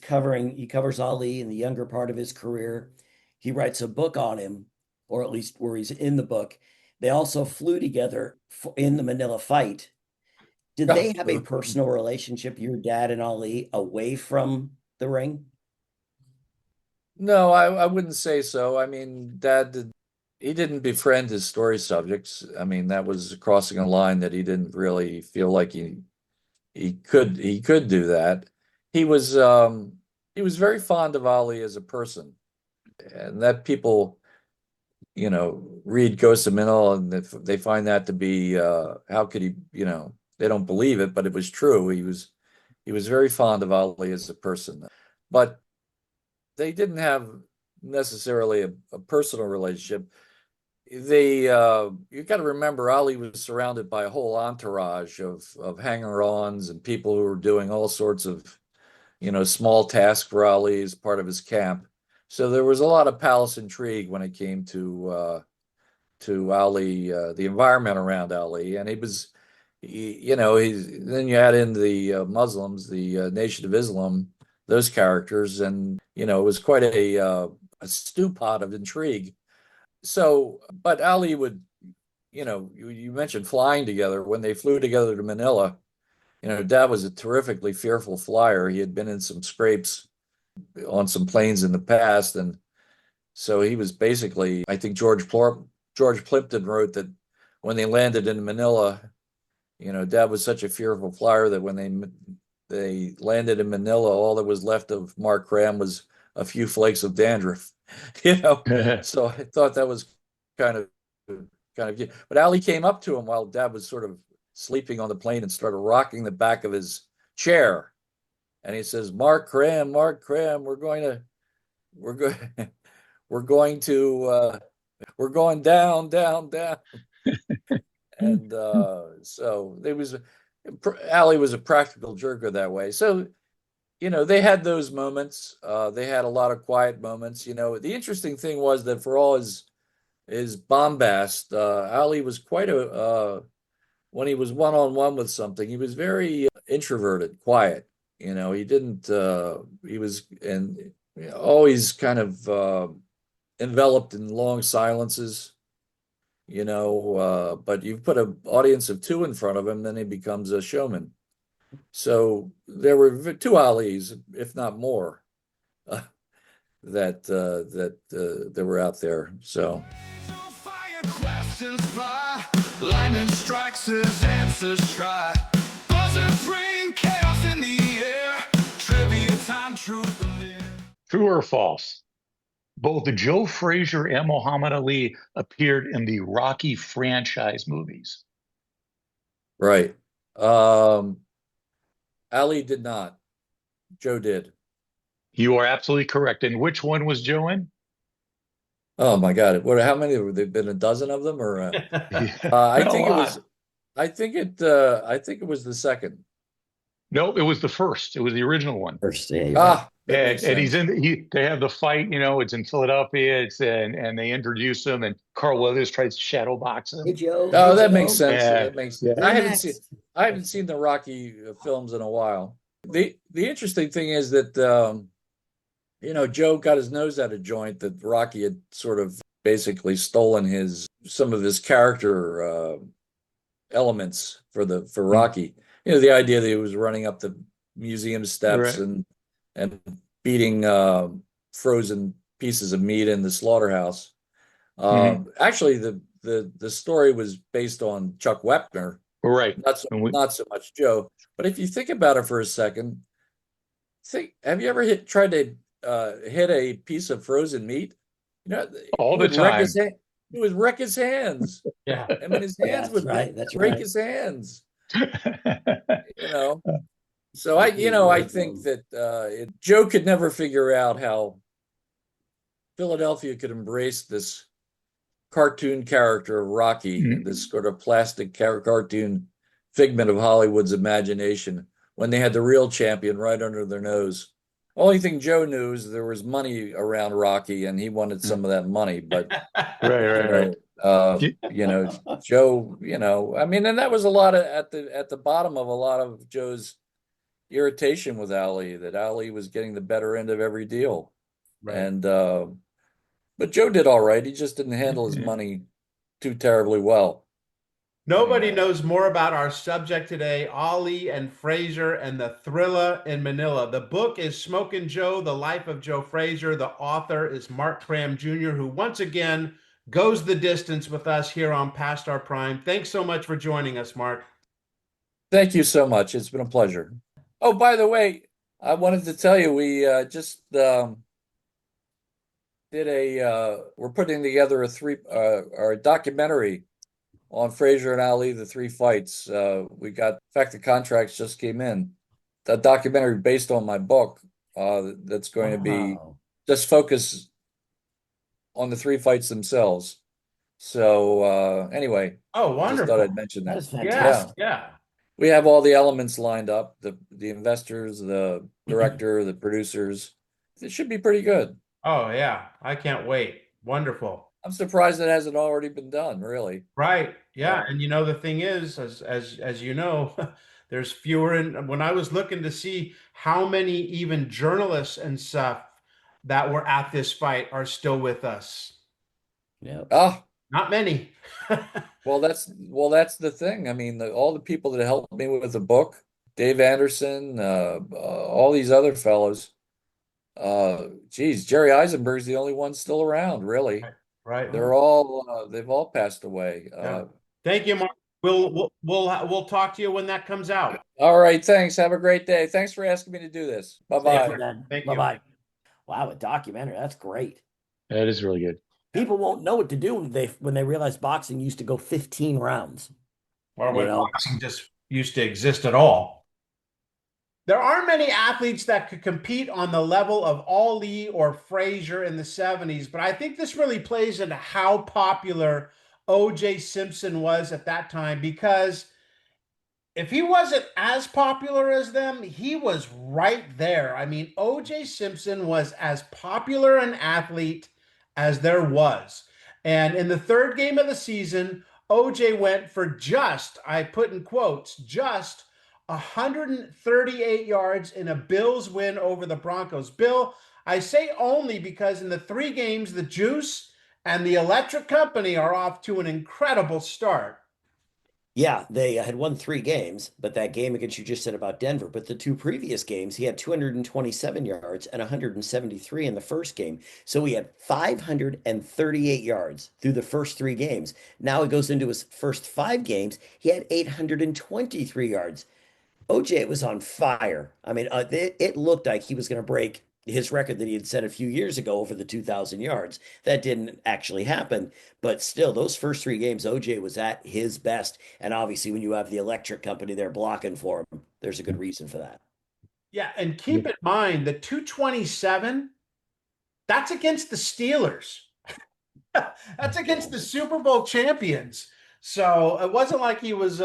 covers Ali in the younger part of his career. He writes a book on him, or at least where he's in the book. They also flew together in the Manila fight. Did they have a personal relationship, your dad and Ali, away from the ring? No, I wouldn't say so. I mean, Dad he didn't befriend his story subjects. I mean, that was crossing a line that he didn't really feel like he could do that. He was very fond of Ali as a person, and that people, read Ghost of Manila and they find that to be how could he, they don't believe it, but it was true. He was very fond of Ali as a person, but they didn't have necessarily a personal relationship. You got to remember, Ali was surrounded by a whole entourage of hanger-ons and people who were doing all sorts of, small tasks for Ali as part of his camp. So there was a lot of palace intrigue when it came to Ali, the environment around Ali, and then you add in the Muslims, the Nation of Islam, those characters, and it was quite a stew pot of intrigue. So, but Ali would, you mentioned flying together. When they flew together to Manila, Dad was a terrifically fearful flyer. He had been in some scrapes on some planes in the past, and so he was basically, I think George Plimpton wrote that when they landed in Manila, Dad was such a fearful flyer that when they landed in Manila, all that was left of Mark Cram was a few flakes of dandruff. So I thought that was kind of cute. But Ali came up to him while Dad was sort of sleeping on the plane and started rocking the back of his chair, and he says, Mark Cram, we're going down. And so Ali was a practical joker that way. So they had those moments. They had a lot of quiet moments. The interesting thing was that for all his bombast, Ali was quite when he was one-on-one with something, he was very introverted, quiet. He didn't, he was always kind of enveloped in long silences, but you put an audience of two in front of him, then he becomes a showman. So there were two Alis, if not more, that were out there. So. Lightning strikes as answers try. Buzzers ring, chaos in the air. Trivia time, truth. True or false? Both Joe Frazier and Muhammad Ali appeared in the Rocky franchise movies. Right. Ali did not. Joe did. You are absolutely correct. And which one was Joe in? Oh my God! How many? There've been a dozen of them, or I think it was. I think it was the second. No, it was the first. It was the original one. First, yeah. And he's in. They have the fight. It's in Philadelphia. And they introduce him, and Carl Weathers tries to shadow box him. Hey, Joe. Oh, that makes sense. Yeah. That makes sense. I haven't seen the Rocky films in a while. The interesting thing is that Joe got his nose out of joint that Rocky had sort of basically stolen his some of his character elements for Rocky. You know, the idea that he was running up the museum steps Right. and beating frozen pieces of meat in the slaughterhouse. Actually, the story was based on Chuck Wepner, Right. not so much Joe. But if you think about it for a second, have you ever tried to hit a piece of frozen meat? You know, All he the would wreck time. his hand. He would wreck his hands. Yeah. I mean, his hands would That's break right. his hands. You know, so I think that Joe could never figure out how Philadelphia could embrace this cartoon character of Rocky, this sort of plastic cartoon figment of Hollywood's imagination, when they had the real champion right under their nose. Only thing Joe knew is there was money around Rocky, and he wanted some of that money. But Right. Joe, I mean, and that was a lot of at the bottom of a lot of Joe's irritation with Ali, that Ali was getting the better end of every deal. Right. And but Joe did all right. He just didn't handle his money too terribly well. Nobody knows more about our subject today, Ali and Frazier and the Thrilla in Manila. The book is Smokin' Joe, The Life of Joe Frazier. The author is Mark Cram Jr., who once again goes the distance with us here on Past Our Prime. Thanks so much for joining us, Mark. Thank you so much. It's been a pleasure. Oh, by the way, I wanted to tell you, we just we're putting together a documentary on Frazier and Ali, the three fights. In fact, the contracts just came in. The documentary based on my book, that's going to be just focus on the three fights themselves. So anyway, Oh, I just wonderful. thought I'd mention that. That is fantastic. Yeah. We have all the elements lined up, the investors, the director, the producers. It should be pretty good. Oh, yeah. I can't wait. Wonderful. I'm surprised it hasn't already been done, really. Right. Yeah. And the thing is, as you know, there's fewer. And when I was looking to see how many even journalists and stuff that were at this fight are still with us. Yeah. Ah, Not many. well, that's the thing. I mean, all the people that helped me with the book, Dave Anderson, all these other fellows. Jerry Eisenberg's the only one still around, really. Right. They've all passed away. Yeah. Thank you, Mark. We'll talk to you when that comes out. All right, thanks. Have a great day. Thanks for asking me to do this. Bye-bye. Thank you. Bye-bye. Wow, a documentary. That's great. That is really good. People won't know what to do when they realize boxing used to go 15 rounds. Or when boxing just used to exist at all. There aren't many athletes that could compete on the level of Ali or Frazier in the 70s, but I think this really plays into how popular O.J. Simpson was at that time, because if he wasn't as popular as them, he was right there. I mean, O.J. Simpson was as popular an athlete as there was. And in the third game of the season, O.J. went for just, I put in quotes, just 138 yards in a Bills win over the Broncos. Bill, I say only because in the 3 games, the Juice and the Electric Company are off to an incredible start. Yeah, they had won 3 games, but that game against you just said about Denver. But the 2 previous games, he had 227 yards and 173 in the first game. So he had 538 yards through the first 3 games. Now he goes into his first 5 games, he had 823 yards. OJ was on fire. I mean, it looked like he was going to break his record that he had set a few years ago over the 2,000 yards. That didn't actually happen, but still, those first 3 games, OJ was at his best. And obviously, when you have the Electric Company there blocking for him, there's a good reason for that. Yeah, and keep in mind, the 227, that's against the Steelers. That's against the Super Bowl champions. So it wasn't like he was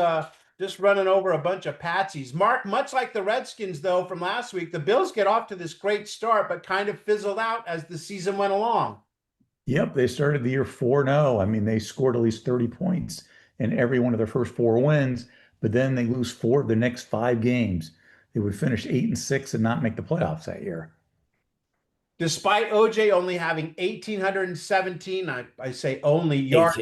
just running over a bunch of patsies. Mark, much like the Redskins, though, from last week, the Bills get off to this great start, but kind of fizzled out as the season went along. Yep, they started the year 4-0. I mean, they scored at least 30 points in every one of their first 4 wins, but then they lose 4 of the next 5 games. They would finish 8-6 and not make the playoffs that year. Despite OJ only having 1,817, I say only yards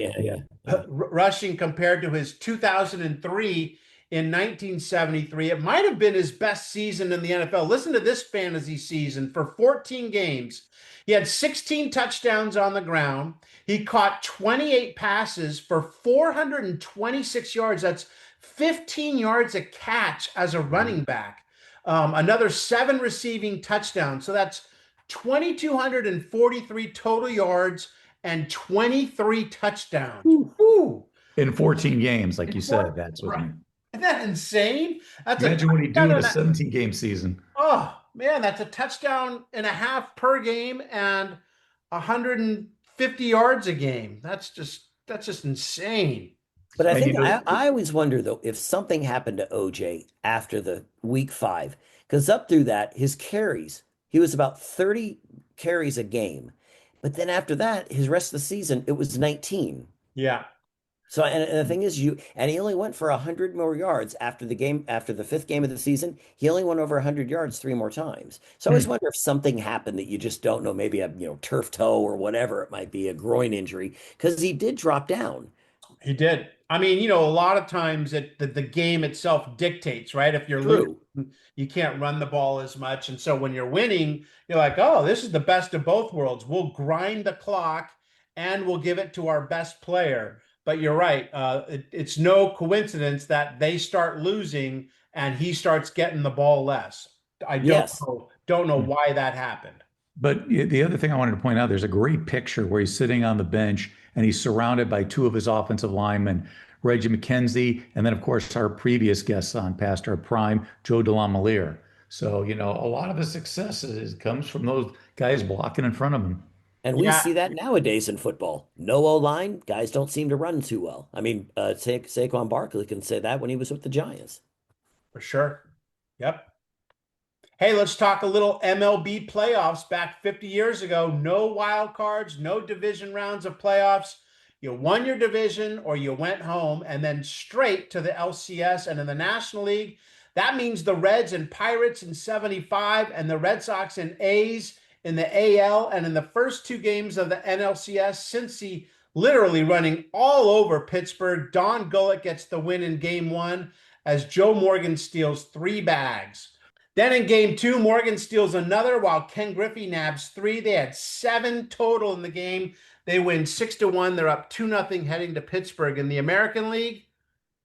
rushing compared to his 2003 in 1973. It might have been his best season in the NFL. Listen to this fantasy season for 14 games. He had 16 touchdowns on the ground. He caught 28 passes for 426 yards. That's 15 yards a catch as a running back. Another 7 receiving touchdowns. So that's 2,243 total yards and 23 touchdowns. Woo. In 14 games, like you said, that's what. Right. Isn't that insane? Imagine what he'd do in a 17-game season. Oh man, that's a touchdown and a half per game and 150 yards a game. That's just insane. But I think I always wonder though if something happened to OJ after the week 5, because up through that, his carries, he was about 30 carries a game. But then after that, his rest of the season, it was 19. Yeah. So, and the thing is, he only went for 100 more yards after the game, after the 5th game of the season. He only went over 100 yards 3 more times. So I always wonder if something happened that you just don't know, maybe a turf toe or whatever it might be, a groin injury, because he did drop down. He did. I mean, a lot of times the game itself dictates, right? If you're losing, you can't run the ball as much. And so when you're winning, you're like, oh, this is the best of both worlds. We'll grind the clock and we'll give it to our best player. But you're right. It's no coincidence that they start losing and he starts getting the ball less. I don't know why that happened. But the other thing I wanted to point out, there's a great picture where he's sitting on the bench and he's surrounded by 2 of his offensive linemen, Reggie McKenzie, and then, of course, our previous guests on past our prime, Joe DeLamielleure. So, a lot of his success comes from those guys blocking in front of him. And we see that nowadays in football. No O-line, guys don't seem to run too well. I mean, Saquon Barkley can say that when he was with the Giants. For sure. Yep. Hey, let's talk a little MLB playoffs back 50 years ago. No wild cards, no division rounds of playoffs. You won your division or you went home and then straight to the LCS. And in the National League, that means the Reds and Pirates in 75 and the Red Sox and A's in the AL. And in the first 2 games of the NLCS, Cincy literally running all over Pittsburgh. Don Gullett gets the win in game 1 as Joe Morgan steals 3 bags. Then in game 2, Morgan steals another while Ken Griffey nabs 3. They had 7 total in the game. They win 6-1. They're up 2-0 heading to Pittsburgh. In the American League,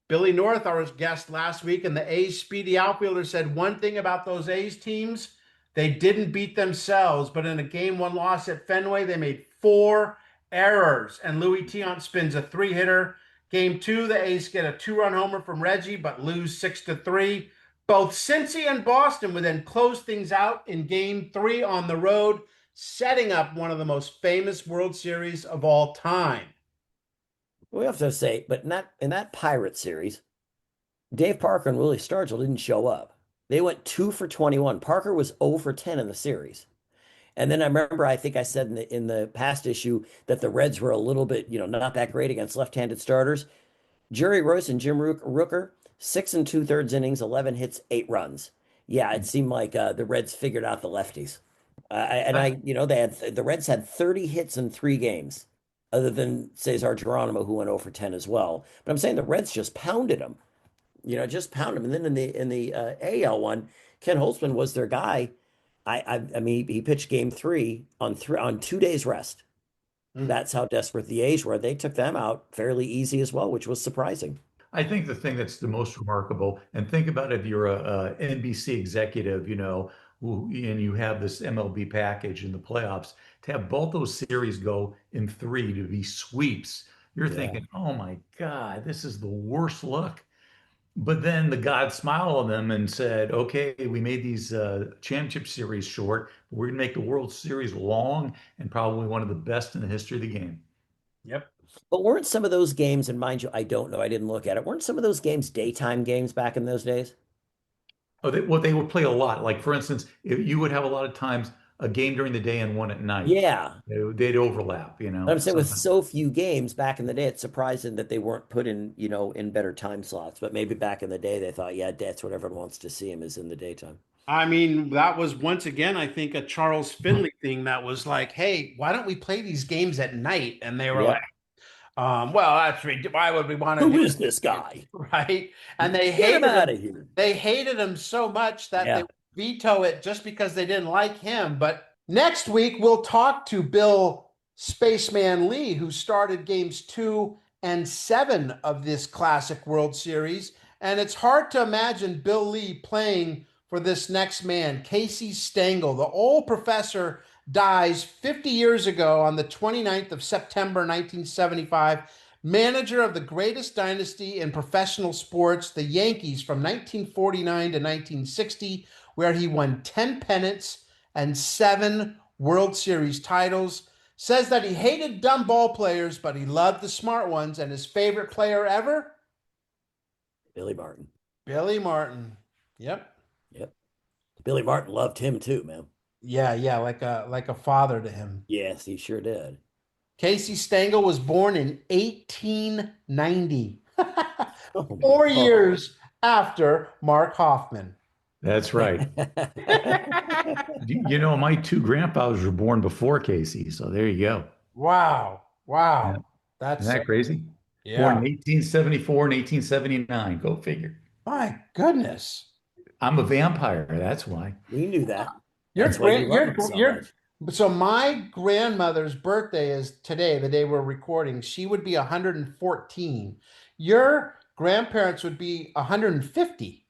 Billy North, our guest last week, and the A's speedy outfielder said one thing about those A's teams. They didn't beat themselves, but in a game 1 loss at Fenway, they made 4 errors. And Louis Tiant spins a 3-hitter. Game 2, the A's get a 2-run homer from Reggie, but lose 6-3. Both Cincy and Boston would then close things out in game 3 on the road, setting up one of the most famous World Series of all time. We have to say, but in that Pirate series, Dave Parker and Willie Stargell didn't show up. They went 2 for 21. Parker was 0 for 10 in the series. And then I remember, I think I said in the past issue that the Reds were a little bit, not that great against left-handed starters. Jerry Royce and Jim Rooker, 6 2/3 innings, 11 hits, 8 runs. Yeah, it seemed like the Reds figured out the lefties. The Reds had 30 hits in 3 games, other than Cesar Geronimo, who went 0 for 10 as well. But I'm saying the Reds just pounded them. Just pound them. And then in the AL one, Ken Holtzman was their guy. I mean, he pitched game 3 on 2 days rest. That's how desperate the A's were. They took them out fairly easy as well, which was surprising. I think the thing that's the most remarkable, and think about if you're a NBC executive, and you have this MLB package in the playoffs, to have both those series go in 3 to be sweeps. You're thinking, oh my God, this is the worst luck. But then the God smiled on them and said, okay, we made these championship series short, but we're going to make the World Series long and probably one of the best in the history of the game. Yep. But weren't some of those games, and mind you, I don't know, I didn't look at it, weren't some of those games daytime games back in those days? Oh, they would play a lot. Like, for instance, you would have a lot of times a game during the day and one at night. Yeah. They'd overlap, But I'm saying with so few games back in the day, it's surprising that they weren't put in, in better time slots. But maybe back in the day, they thought, yeah, that's what everyone wants to see him is in the daytime. I mean, that was once again, I think, a Charles Finley thing that was like, hey, why don't we play these games at night? And they were like, Yep. well, why would we want to Who do is this guy? right? And Get him out of here. they hated him so much that they Yeah. would veto it just because they didn't like him. But next week we'll talk to Bill Spaceman Lee, who started games 2 and 7 of this classic World Series. And it's hard to imagine Bill Lee playing for this next man, Casey Stengel. The old professor dies 50 years ago on the 29th of September 1975, manager of the greatest dynasty in professional sports, the Yankees, from 1949 to 1960, where he won 10 pennants and 7 World Series titles. Says that he hated dumb ball players, but he loved the smart ones. And his favorite player ever? Billy Martin. Billy Martin. Yep. Yep. Billy Martin loved him too, man. Yeah, like a father to him. Yes, he sure did. Casey Stengel was born in 1890, Oh, 4 years after Mark Hoffman. That's right. You know, my two grandfathers were born before Casey, so there you go. Wow. Yeah. That's Isn't that crazy? yeah. Born in 1874 and 1879. Go figure. My goodness. I'm a vampire. That's why. We knew that. Your That's why you love grand, him so your much. so my grandmother's birthday is today, the day we're recording. She would be 114. Your grandparents would be 150.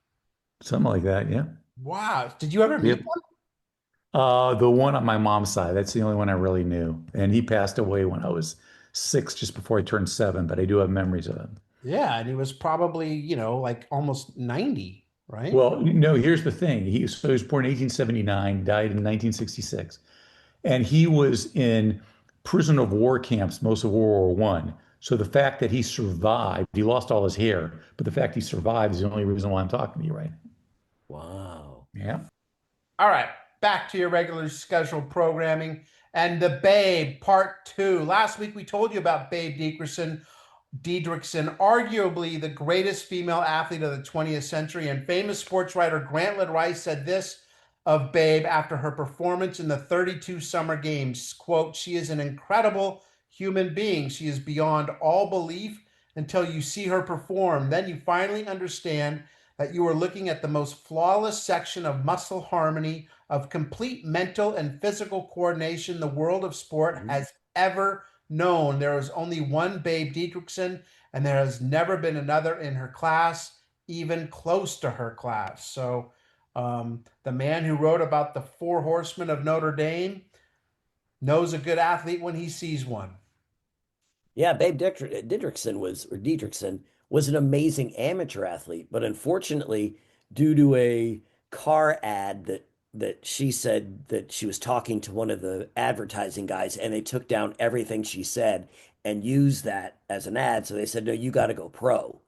Something like that. Yeah. Wow. Did you ever meet Yep. them? The one on my mom's side. That's the only one I really knew. And he passed away when I was 6, just before I turned 7, but I do have memories of him. Yeah, and he was probably, like almost 90, right? Well, no, here's the thing. He was born in 1879, died in 1966. And he was in prison of war camps most of World War I. So the fact that he survived, he lost all his hair, but the fact he survived is the only reason why I'm talking to you right now. Wow. Yeah. All right, back to your regular scheduled programming and the Babe Part 2. Last week we told you about Babe Didrikson, arguably the greatest female athlete of the 20th century, and famous sports writer Grantland Rice said this of Babe after her performance in the 32 Summer Games, quote, "She is an incredible human being. She is beyond all belief until you see her perform. Then you finally understand that you are looking at the most flawless section of muscle harmony, of complete mental and physical coordination the world of sport has ever known. There is only one Babe Didrikson, and there has never been another in her class, even close to her class." So the man who wrote about the Four Horsemen of Notre Dame knows a good athlete when he sees one. Yeah, Babe Didrikson was an amazing amateur athlete, but unfortunately, due to a car ad that she said that she was talking to one of the advertising guys, and they took down everything she said and used that as an ad. So they said, "No, you got to go pro."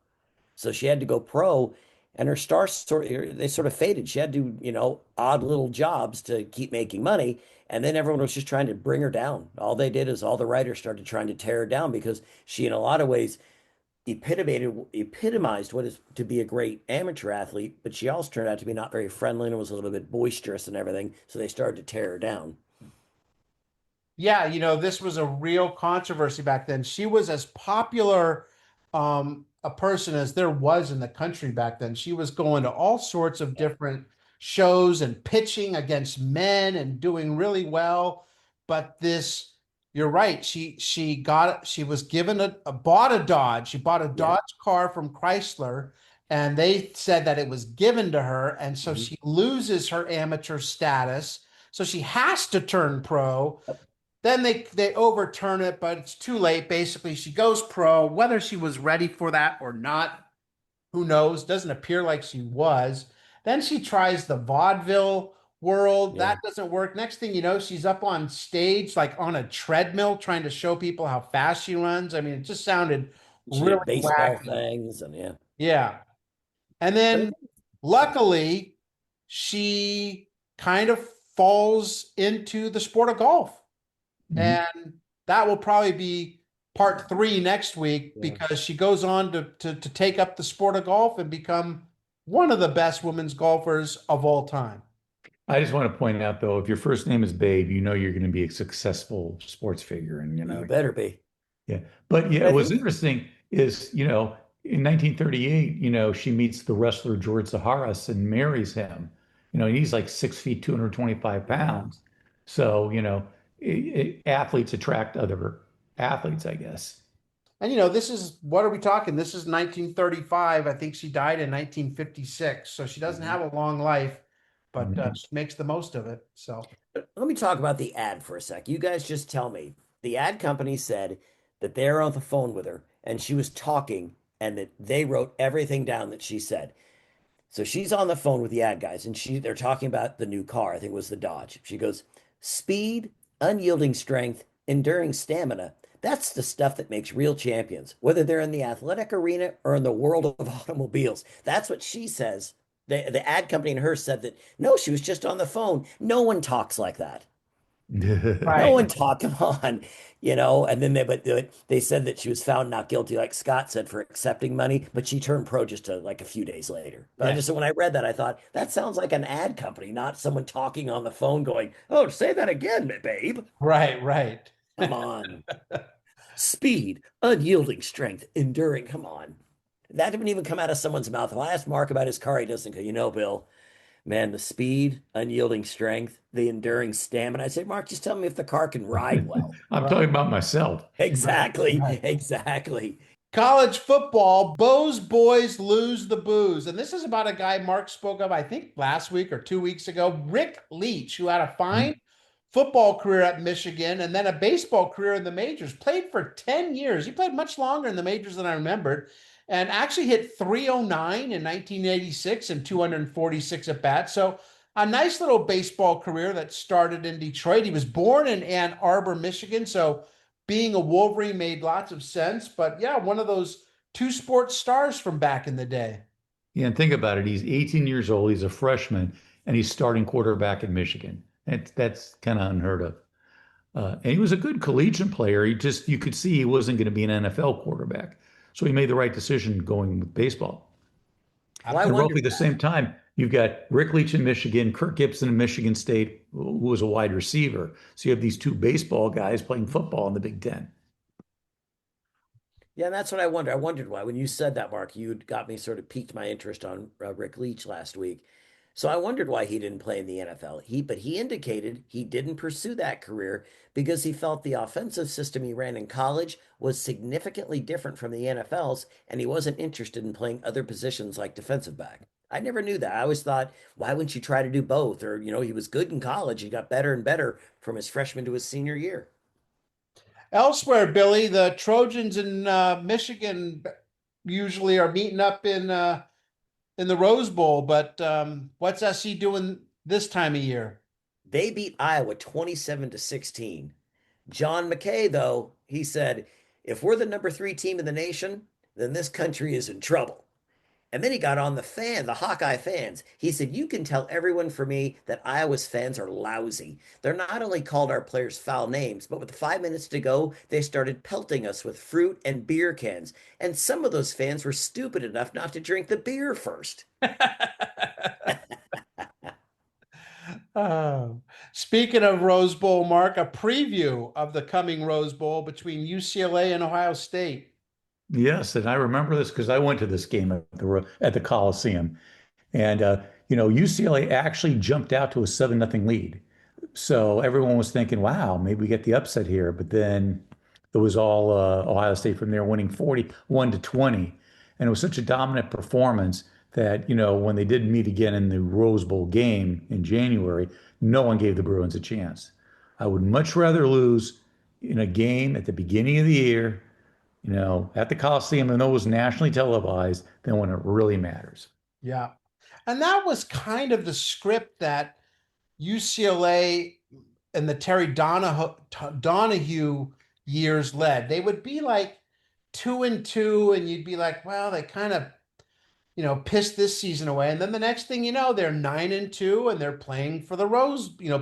So she had to go pro, and her stars they sort of faded. She had to do, odd little jobs to keep making money. And then everyone was just trying to bring her down. All they did is all the writers started trying to tear her down because she, in a lot of ways, epitomized what is to be a great amateur athlete, but she also turned out to be not very friendly and was a little bit boisterous and everything. So they started to tear her down. Yeah, this was a real controversy back then. She was as popular a person as there was in the country back then. She was going to all sorts of different shows and pitching against men and doing really well. But you're right. She was given bought a Dodge. She bought a Dodge car from Chrysler, and they said that it was given to her. And so she loses her amateur status. So she has to turn pro. Then they overturn it, but it's too late. Basically, she goes pro. Whether she was ready for that or not, who knows? Doesn't appear like she was. Then she tries the vaudeville world. Yeah. That doesn't work. Next thing you know, she's up on stage, like on a treadmill, trying to show people how fast she runs. I mean, it just sounded She really did baseball wacky. things, and yeah. Yeah. And then luckily, she kind of falls into the sport of golf. And that will probably be part 3 next week, because she goes on to take up the sport of golf and become one of the best women's golfers of all time. I just want to point out though, if your first name is Babe, you know you're going to be a successful sports figure, and You better be. yeah. But yeah, I what's think interesting is, in 1938, she meets the wrestler George Zaharis and marries him. And he's like 6 feet, 225 yeah. pounds. So, athletes attract other athletes, I guess. And this is, what are we talking? This is 1935. I think she died in 1956. So she doesn't Mhm. have a long life, but Mhm. she makes the most of it. So Let me talk about the ad for a sec. You guys just tell me. The ad company said that they're on the phone with her and she was talking and that they wrote everything down that she said. So she's on the phone with the ad guys and they're talking about the new car. I think it was the Dodge. She goes, "Speed, unyielding strength, enduring stamina. That's the stuff that makes real champions, whether they're in the athletic arena or in the world of automobiles." That's what she says. The ad company and her said that no, she was just on the phone. No one talks like that. No right. one talked, come on, and then they said that she was found not guilty, like Scott said, for accepting money, but she turned pro just like a few days later. But Yeah. when I read that, I thought that sounds like an ad company, not someone talking on the phone going, "Oh, say that again, babe." Right. Right. Come on. Speed, unyielding strength, enduring. Come on. That didn't even come out of someone's mouth. If I ask Mark about his car, he doesn't go, Bill, man, the speed, unyielding strength, the enduring stamina. I say, Mark, just tell me if the car can ride well. I'm talking about myself. Right. Exactly. Right. Exactly. College football, Bo's boys lose the booze. And this is about a guy Mark spoke of, I think last week or 2 weeks ago, Rick Leach, who had a fine football career at Michigan and then a baseball career in the majors, played for 10 years. He played much longer in the majors than I remembered, and actually hit 309 in 1986 and 246 at bat. So a nice little baseball career that started in Detroit. He was born in Ann Arbor, Michigan. So being a Wolverine made lots of sense. But yeah, one of those two sports stars from back in the day. Yeah, and think about it. He's 18 years old. He's a freshman, and he's starting quarterback at Michigan. That's kind of unheard of. And he was a good collegiate player. You could see he wasn't going to be an NFL quarterback. So he made the right decision going with baseball. Well, I And wondered roughly the that. same time, you've got Rick Leach in Michigan, Kirk Gibson in Michigan State, who was a wide receiver. So you have these two baseball guys playing football in the Big Ten. Yeah, and that's what I wonder. I wondered why. When you said that, Mark, you got me sort of piqued my interest on Rick Leach last week. So I wondered why he didn't play in the NFL. But he indicated he didn't pursue that career because he felt the offensive system he ran in college was significantly different from the NFL's, and he wasn't interested in playing other positions like defensive back. I never knew that. I always thought, why wouldn't you try to do both? Or, he was good in college. He got better and better from his freshman to his senior year. Elsewhere, Billy, the Trojans in Michigan usually are meeting up in the Rose Bowl, but what's SC doing this time of year? They beat Iowa 27-16. John McKay, though, he said, if we're the number 3 team in the nation, then this country is in trouble. And then he got on the Hawkeye fans. He said, you can tell everyone for me that Iowa's fans are lousy. They're not only called our players foul names, but with 5 minutes to go, they started pelting us with fruit and beer cans. And some of those fans were stupid enough not to drink the beer first. Speaking of Rose Bowl, Mark, a preview of the coming Rose Bowl between UCLA and Ohio State. Yes, and I remember this because I went to this game at the Coliseum, and UCLA actually jumped out to a 7-0 lead. So everyone was thinking, "Wow, maybe we get the upset here." But then it was all Ohio State from there, winning 41-20, and it was such a dominant performance that when they did meet again in the Rose Bowl game in January, no one gave the Bruins a chance. I would much rather lose in a game at the beginning of the year at the Coliseum, and it was nationally televised, than when it really matters. Yeah. And that was kind of the script that UCLA and the Terry Donahue years led. They would be like 2-2, and you'd be like, well, they kind of, pissed this season away. And then the next thing you know, they're 9-2 and they're playing for the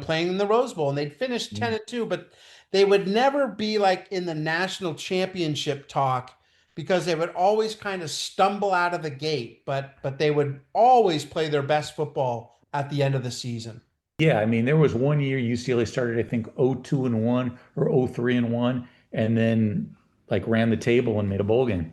playing in the Rose Bowl, and they'd finish 10-2, but they would never be like in the national championship talk because they would always kind of stumble out of the gate, but they would always play their best football at the end of the season. Yeah, I mean, there was one year UCLA started, I think, 0-2-1 or 0-3-1, and then like ran the table and made a bowl game.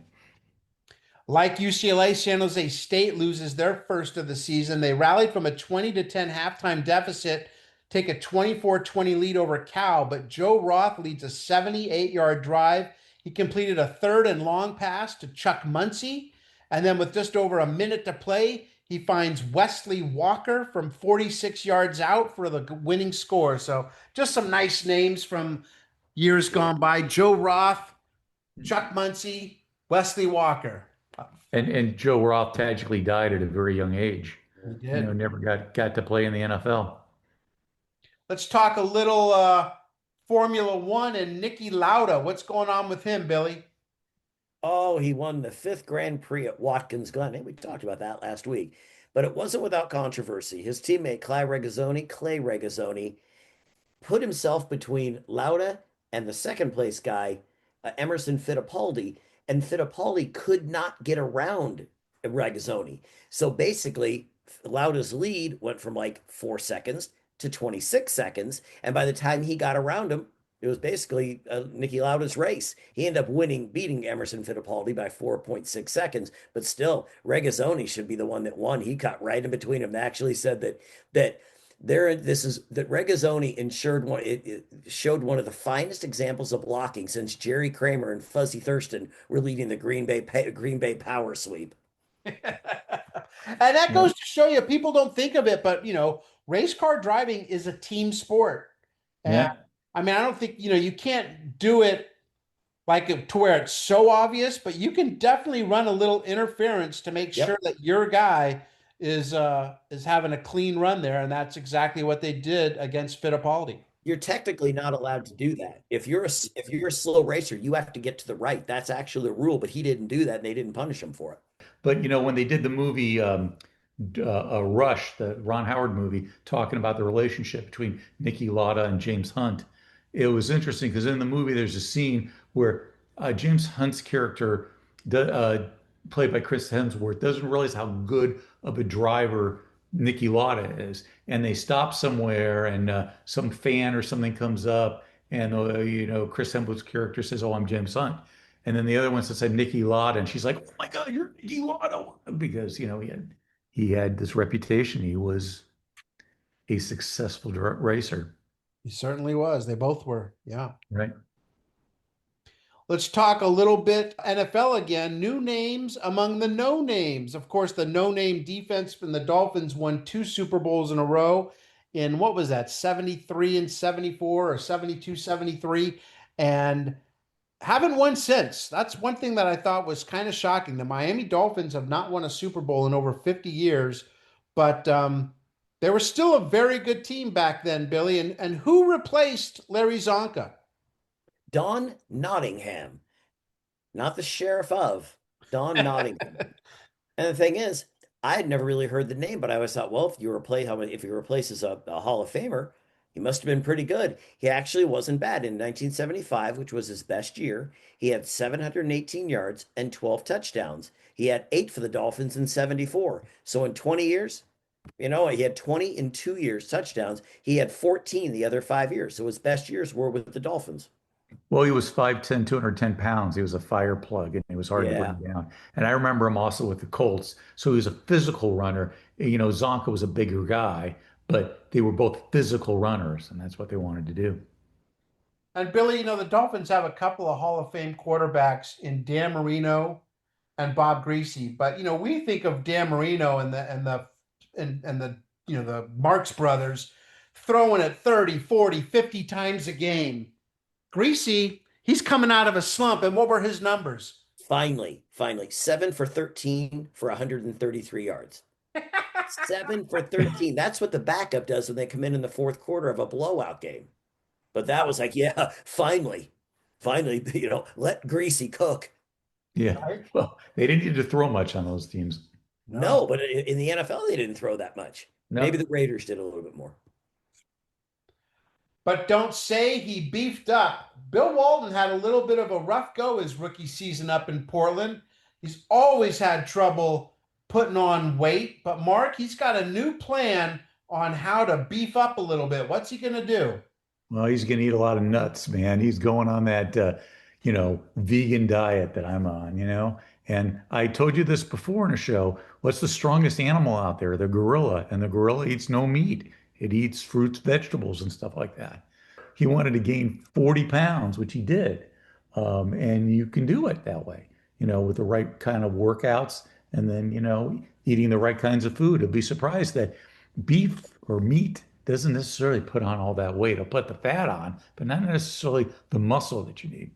Like UCLA, San Jose State loses their first of the season. They rallied from a 20-10 halftime deficit, take a 24-20 lead over Cal, but Joe Roth leads a 78-yard drive. He completed a third and long pass to Chuck Muncie, and then with just over a minute to play, he finds Wesley Walker from 46 yards out for the winning score. So just some nice names from years gone by. Joe Roth, Chuck Muncie, Wesley Walker. And Joe Roth tragically died at a very young age. He You know, did. never got to play in the NFL. Let's talk a little Formula One and Nicky Lauda. What's going on with him, Billy? Oh, he won the 5th Grand Prix at Watkins Glen. Hey, we talked about that last week, but it wasn't without controversy. His teammate Clay Regazzoni, put himself between Lauda and the second place guy, Emerson Fittipaldi, and Fittipaldi could not get around Regazzoni. So basically, Lauda's lead went from like 4 seconds to 26 seconds. And by the time he got around him, it was basically Nicky Lauda's race. He ended up beating Emerson Fittipaldi by 4.6 seconds. But still, Regazzoni should be the one that won. He got right in between them. They actually said that Regazzoni showed one of the finest examples of blocking since Jerry Kramer and Fuzzy Thurston were leading the Green Bay power sweep. And that goes to show you, people don't think of it, but race car driving is a team sport. And Yeah. I mean, I don't think, you can't do it like to where it's so obvious, but you can definitely run a little interference to make Yep. sure that your guy is having a clean run there, and that's exactly what they did against Fittipaldi. You're technically not allowed to do that. If you're a slow racer, you have to get to the right. That's actually the rule, but he didn't do that, and they didn't punish him for it. But when they did the movie Rush, the Ron Howard movie, talking about the relationship between Nicky Lauda and James Hunt, it was interesting because in the movie there's a scene where James Hunt's character, played by Chris Hemsworth, doesn't realize how good of a driver Nicky Lauda is, and they stop somewhere, and some fan or something comes up, and Chris Hemsworth's character says, "Oh, I'm James Hunt," and then the other one says, "I'm Nicky Lauda," and she's like, "Oh my God, you're Nicky Lauda," because he had this reputation. He was a successful racer, He certainly was. They both were. Yeah. right? Let's talk a little bit NFL again. New names among the no names. Of course, the no name defense from the Dolphins won 2 Super Bowls in a row in what was that, 73 and 74 or 72, 73, and haven't won since. That's one thing that I thought was kind of shocking. The Miami Dolphins have not won a Super Bowl in over 50 years, but they were still a very good team back then, Billy. And who replaced Larry Zonka? Don Nottingham, not the sheriff of Don Nottingham. And the thing is, I had never really heard the name, but I always thought, well, if he replaces a Hall of Famer, he must have been pretty good. He actually wasn't bad. In 1975, which was his best year, he had 718 yards and 12 touchdowns. He had 8 for the Dolphins in 74. So in 20 years, he had 20 in 2 years touchdowns. He had 14 the other 5 years. So his best years were with the Dolphins. Well, he was 5'10", 210 pounds. He was a fire plug, and it was hard to bring down. And I remember him also with the Colts. So he was a physical runner. Zonka was a bigger guy, but they were both physical runners, and that's what they wanted to do. And Billy, the Dolphins have a couple of Hall of Fame quarterbacks in Dan Marino and Bob Greasy. But we think of Dan Marino and the Marx brothers throwing it 30, 40, 50 times a game. Greasy, he's coming out of a slump. And what were his numbers? Finally, 7 for 13 for 133 yards. 7 for 13. That's what the backup does when they come in the fourth quarter of a blowout game. But that was like, yeah, finally, let Greasy cook. Yeah. Right? Well, they didn't need to throw much on those teams. No, but in the NFL, they didn't throw that much. No. Maybe the Raiders did a little bit more. But don't say he beefed up. Bill Walton had a little bit of a rough go his rookie season up in Portland. He's always had trouble putting on weight. But Mark, he's got a new plan on how to beef up a little bit. What's he going to do? Well, he's going to eat a lot of nuts, man. He's going on that, vegan diet that I'm on. And I told you this before in a show. What's the strongest animal out there? The gorilla. And the gorilla eats no meat. It eats fruits, vegetables, and stuff like that. He wanted to gain 40 pounds, which he did. And you can do it that way, with the right kind of workouts and then, eating the right kinds of food. I'd be surprised that beef or meat doesn't necessarily put on all that weight. It'll put the fat on, but not necessarily the muscle that you need.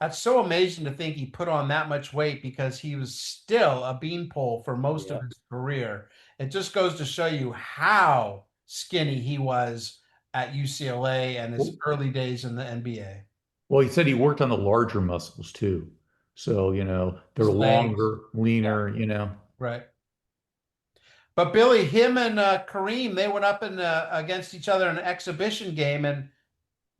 That's so amazing to think he put on that much weight because he was still a beanpole for most of his career. It just goes to show you how skinny he was at UCLA and his early days in the NBA. Well, he said he worked on the larger muscles too. So, they're His legs. longer, leaner. Right. But Billy, him and Kareem, they went up in against each other in an exhibition game, and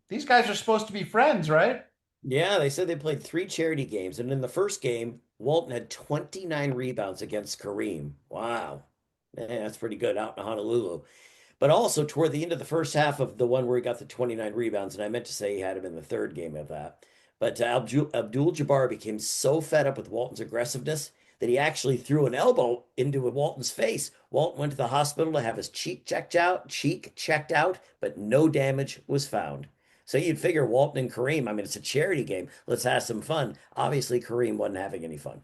these guys are supposed to be friends, right? Yeah, they said they played 3 charity games, and in the first game, Walton had 29 rebounds against Kareem. Wow. Man, that's pretty good out in Honolulu. But also toward the end of the first half of the one where he got the 29 rebounds, and I meant to say he had him in the third game of that. But Abdul-Jabbar became so fed up with Walton's aggressiveness that he actually threw an elbow into Walton's face. Walton went to the hospital to have his cheek checked out, but no damage was found. So you'd figure Walton and Kareem, I mean, it's a charity game. Let's have some fun. Obviously, Kareem wasn't having any fun.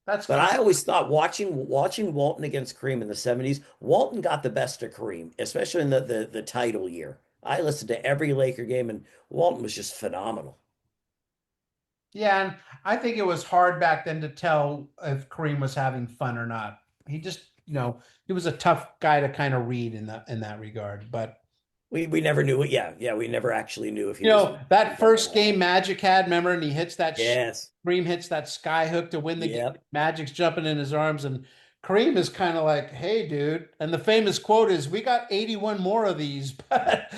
That's But I always thought watching Walton against Kareem in the 70s, Walton got the best of Kareem, especially in the title year. I listened to every Laker game, and Walton was just phenomenal. Yeah, and I think it was hard back then to tell if Kareem was having fun or not. He just, he was a tough guy to kind of read in that regard. But we never knew it. Yeah, we never actually knew if he was. That first game Magic had, remember, and he hits that. Yes. Kareem hits that sky hook to win the game. Magic's jumping in his arms, and Kareem is kind of like, "Hey, dude!" And the famous quote is, "We got 81 more of these." But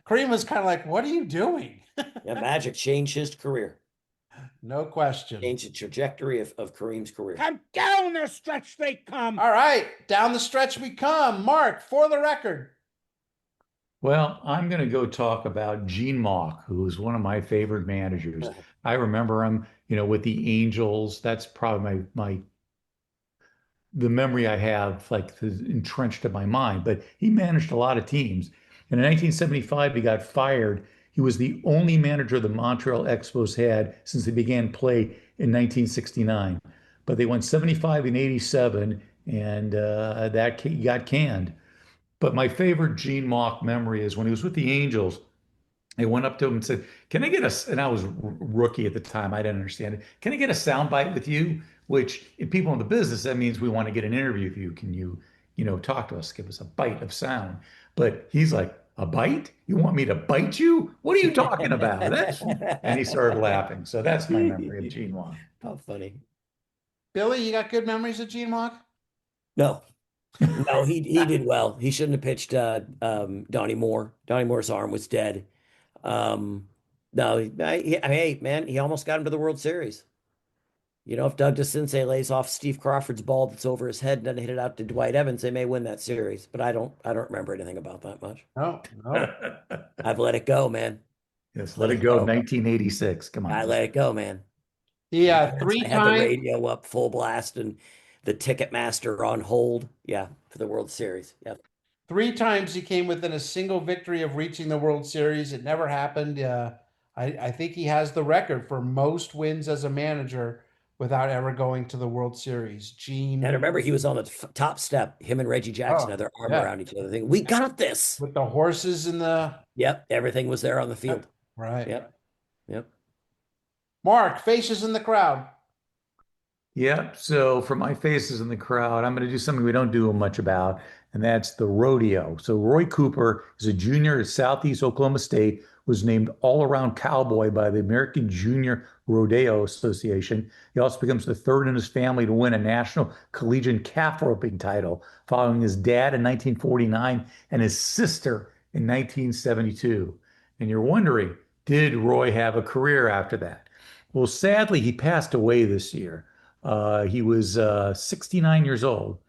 Kareem was kind of like, "What are you doing?" Yeah, Magic changed his career. No question. Changed the trajectory of Kareem's career. Come down the stretch they come. All right, down the stretch we come. Mark, for the record. Well, I'm going to go talk about Gene Mauch, who was one of my favorite managers. I remember him, with the Angels. That's probably the memory I have, like, entrenched in my mind. But he managed a lot of teams. And in 1975, he got fired. He was the only manager the Montreal Expos had since they began play in 1969. But they won 75 and 87, and that got canned. But my favorite Gene Mauch memory is when he was with the Angels. They went up to him and said, "Can I get and I was rookie at the time. I didn't understand it. Can I get a sound bite with you?" Which, if people in the business, that means we want to get an interview with you. Can you, talk to us, give us a bite of sound? But he's like, "A bite? You want me to bite you? What are you talking about?" And he started laughing. So that's my memory of Gene Mauch. How funny. Billy, you got good memories of Gene Mauch? No. No, he did well. He shouldn't have pitched Donnie Moore. Donnie Moore's arm was dead. No, hey, man, he almost got him to the World Series. If Doug DeCinces lays off Steve Crawford's ball that's over his head and doesn't hit it out to Dwight Evans, they may win that series. But I don't remember anything about that much. No. I've let it go, man. Yes, let it go. 1986. Come on. I let it go, man. Yeah, I had the radio up full blast and the Ticketmaster on hold. Yeah, for the World Series. Yeah. 3 times he came within a single victory of reaching the World Series. It never happened. I think he has the record for most wins as a manager without ever going to the World Series. Gene. And remember, he was on the top step. Him and Reggie Jackson had their arm around each other. We got this. With the horses and the. Yep, everything was there on the field. Right. Yep. Mark, faces in the crowd. Yep. So for my faces in the crowd, I'm going to do something we don't do much about, and that's the rodeo. So Roy Cooper is a junior at Southeast Oklahoma State, was named all-around cowboy by the American Junior Rodeo Association. He also becomes the third in his family to win a national collegiate calf roping title, following his dad in 1949 and his sister in 1972. And you're wondering, did Roy have a career after that? Well, sadly, he passed away this year. He was 69 years old.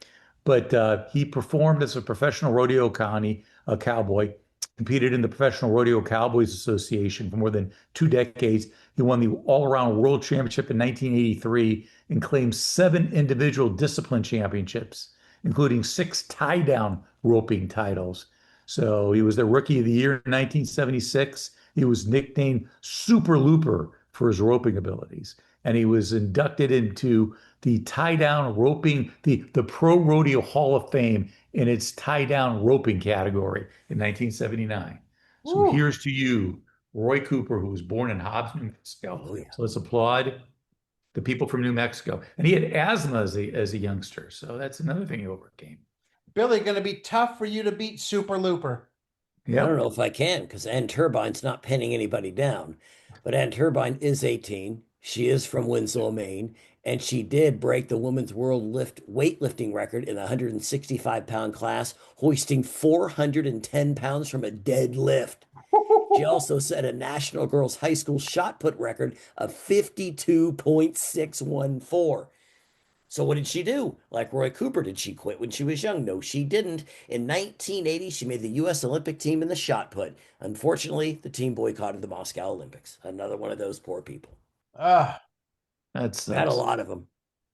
but he performed as a professional rodeo cowboy, competed in the Professional Rodeo Cowboys Association for more than 2 decades. He won the all-around world championship in 1983 and claimed 7 individual discipline championships, including 6 tie-down roping titles. So he was the Rookie of the Year in 1976. He was nicknamed Super Looper for his roping abilities. And he was inducted into the tie-down roping, the Pro Rodeo Hall of Fame in its tie-down roping category in 1979. So Ooh. here's to you, Roy Cooper, who was born in Hobbs, New Mexico. Oh, yeah. So let's applaud the people from New Mexico. And he had asthma as a youngster. So that's another thing he overcame. Billy, going to be tough for you to beat Super Looper. I don't know if I can, because Ann Turbine's not pinning anybody down. But Ann Turbine is 18. She is from Winslow, Maine, and she did break the women's world weightlifting record in the 165-pound class, hoisting 410 pounds from a deadlift. She also set a national girls high school shot put record of 52.614. So what did she do? Like Roy Cooper, did she quit when she was young? No, she didn't. In 1980, she made the U.S. Olympic team in the shot put. Unfortunately, the team boycotted the Moscow Olympics. Another one of those poor people. That's had a lot of them.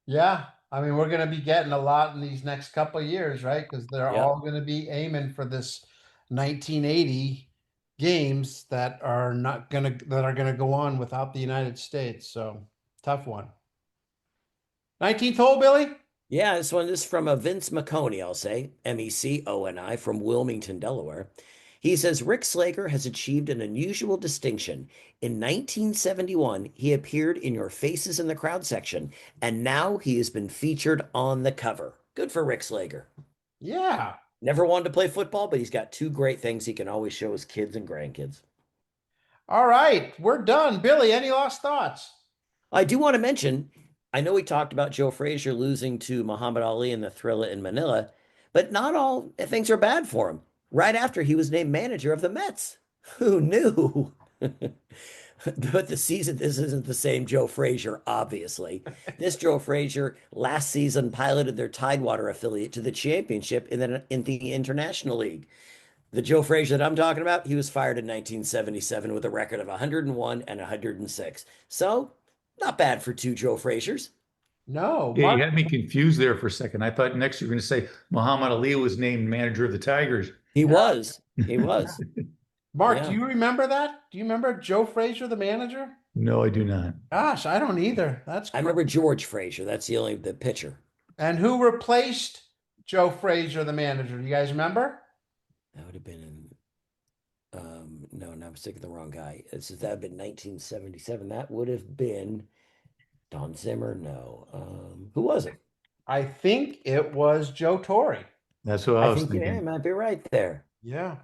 Yeah. I mean, we're going to be getting a lot in these next couple of years, right? Because they're all going to be aiming for this 1980 games that are going to go on without the United States. So tough one. 19th hole, Billy? Yeah, this is from a Vince McConey, I'll say, MECONI, from Wilmington, Delaware. He says, Rick Slager has achieved an unusual distinction. In 1971, he appeared in your Faces in the Crowd section, and now he has been featured on the cover. Good for Rick Slager. Yeah. Never wanted to play football, but he's got 2 great things he can always show his kids and grandkids. All right, we're done. Billy, any last thoughts? I do want to mention, I know we talked about Joe Frazier losing to Muhammad Ali in the Thrilla in Manila, but not all things are bad for him. Right after he was named manager of the Mets. Who knew? But this isn't the same Joe Frazier, obviously. This Joe Frazier last season piloted their Tidewater affiliate to the championship in the International League. The Joe Frazier that I'm talking about, he was fired in 1977 with a record of 101 and 106. So, not bad for 2 Joe Fraziers. No. Yeah, you had me confused there for a second. I thought next you were going to say Muhammad Ali was named manager of the Tigers. He was. Mark, Yeah. do you remember that? Do you remember Joe Frazier, the manager? No, I do not. Gosh, I don't either. I remember George Frazier. That's the pitcher. And who replaced Joe Frazier, the manager? Do you guys remember? That would have been no, I'm sticking the wrong guy. That would have been 1977. That would have been Don Zimmer. No. Who was it? I think it was Joe Torre. That's what I was thinking. Yeah, you might be right there. Yeah.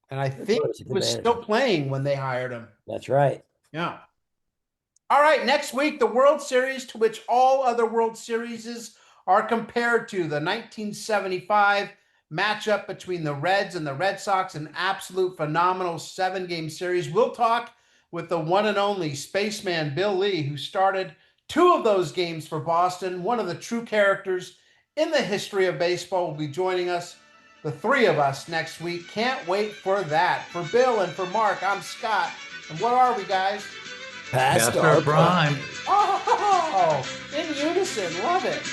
And I think he was still playing when they hired him. That's right. Yeah. All right, next week, the World Series to which all other World Series are compared to. The 1975 matchup between the Reds and the Red Sox, an absolute phenomenal 7-game series. We'll talk with the one and only spaceman Bill Lee, who started 2 of those games for Boston. One of the true characters in the history of baseball will be joining us. The 3 of us next week. Can't wait for that. For Bill and for Mark, I'm Scott. And what are we, guys? Past our prime. Oh, in unison. Love it.